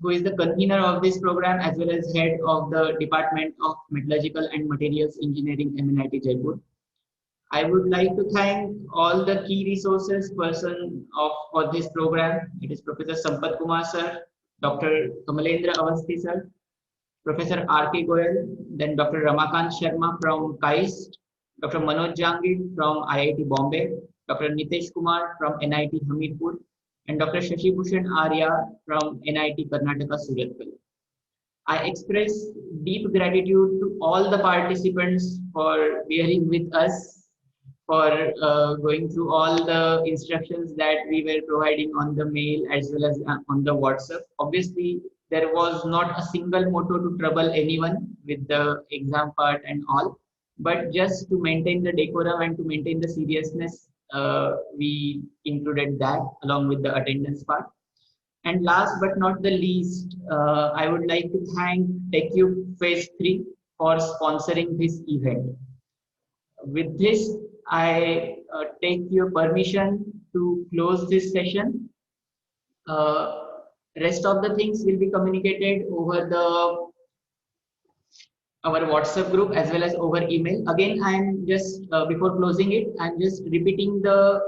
who is the convener of this program as well as head of the Department of Metallurgical and Materials Engineering, MNIT Jaipur. I would like to thank all the key resources person for this program. It is Professor Sampath Kumar sir, Dr. Kamalendra Avasthi sir, Professor R.K. Goyal, then Dr. Ramakant Sharma from KAIST, Dr. Manoj Jangid from IIT Bombay, Dr. Nitesh Kumar from NIT Hamirpur, and Dr. Shashi Bhushan Arya from NIT Karnataka Suratpal. I express deep gratitude to all the participants for bearing with us, for going through all the instructions that we were providing on the mail as well as on the WhatsApp. Obviously, there was not a single motto to trouble anyone with the exam part and all, but just to maintain the decorum and to maintain the seriousness, we included that along with the attendance part. And last but not the least, I would like to thank TechCube Phase 3 for sponsoring this event. With this, I take your permission to close this session. Rest of the things will be communicated over our WhatsApp group as well as over email. Again, I'm just before closing it, I'm just repeating the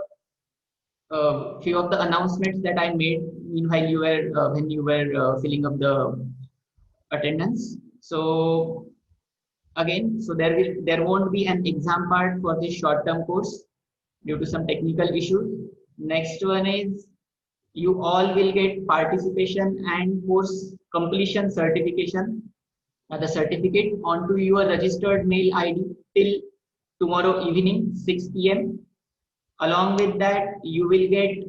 few of the announcements that I made meanwhile you were when you were filling up the attendance. So again, so there won't be an exam part for this short-term course due to some technical issues. Next one is you all will get participation and course completion certification. The certificate onto your registered mail ID till tomorrow evening 6 p.m. Along with that, you will get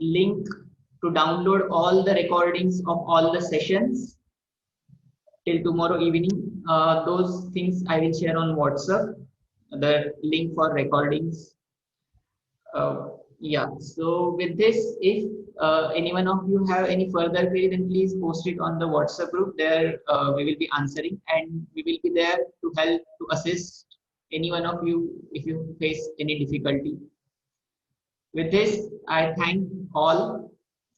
link to download all the recordings of all the sessions till tomorrow evening. Those things I will share on WhatsApp, the link for recordings. Yeah, so with this, if any one of you have any further query, then please post it on the WhatsApp group. There we will be answering, and we will be there to help to assist any one of you if you face any difficulty. With this, I thank all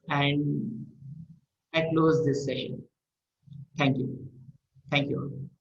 and I close this session. Thank you. Thank you all.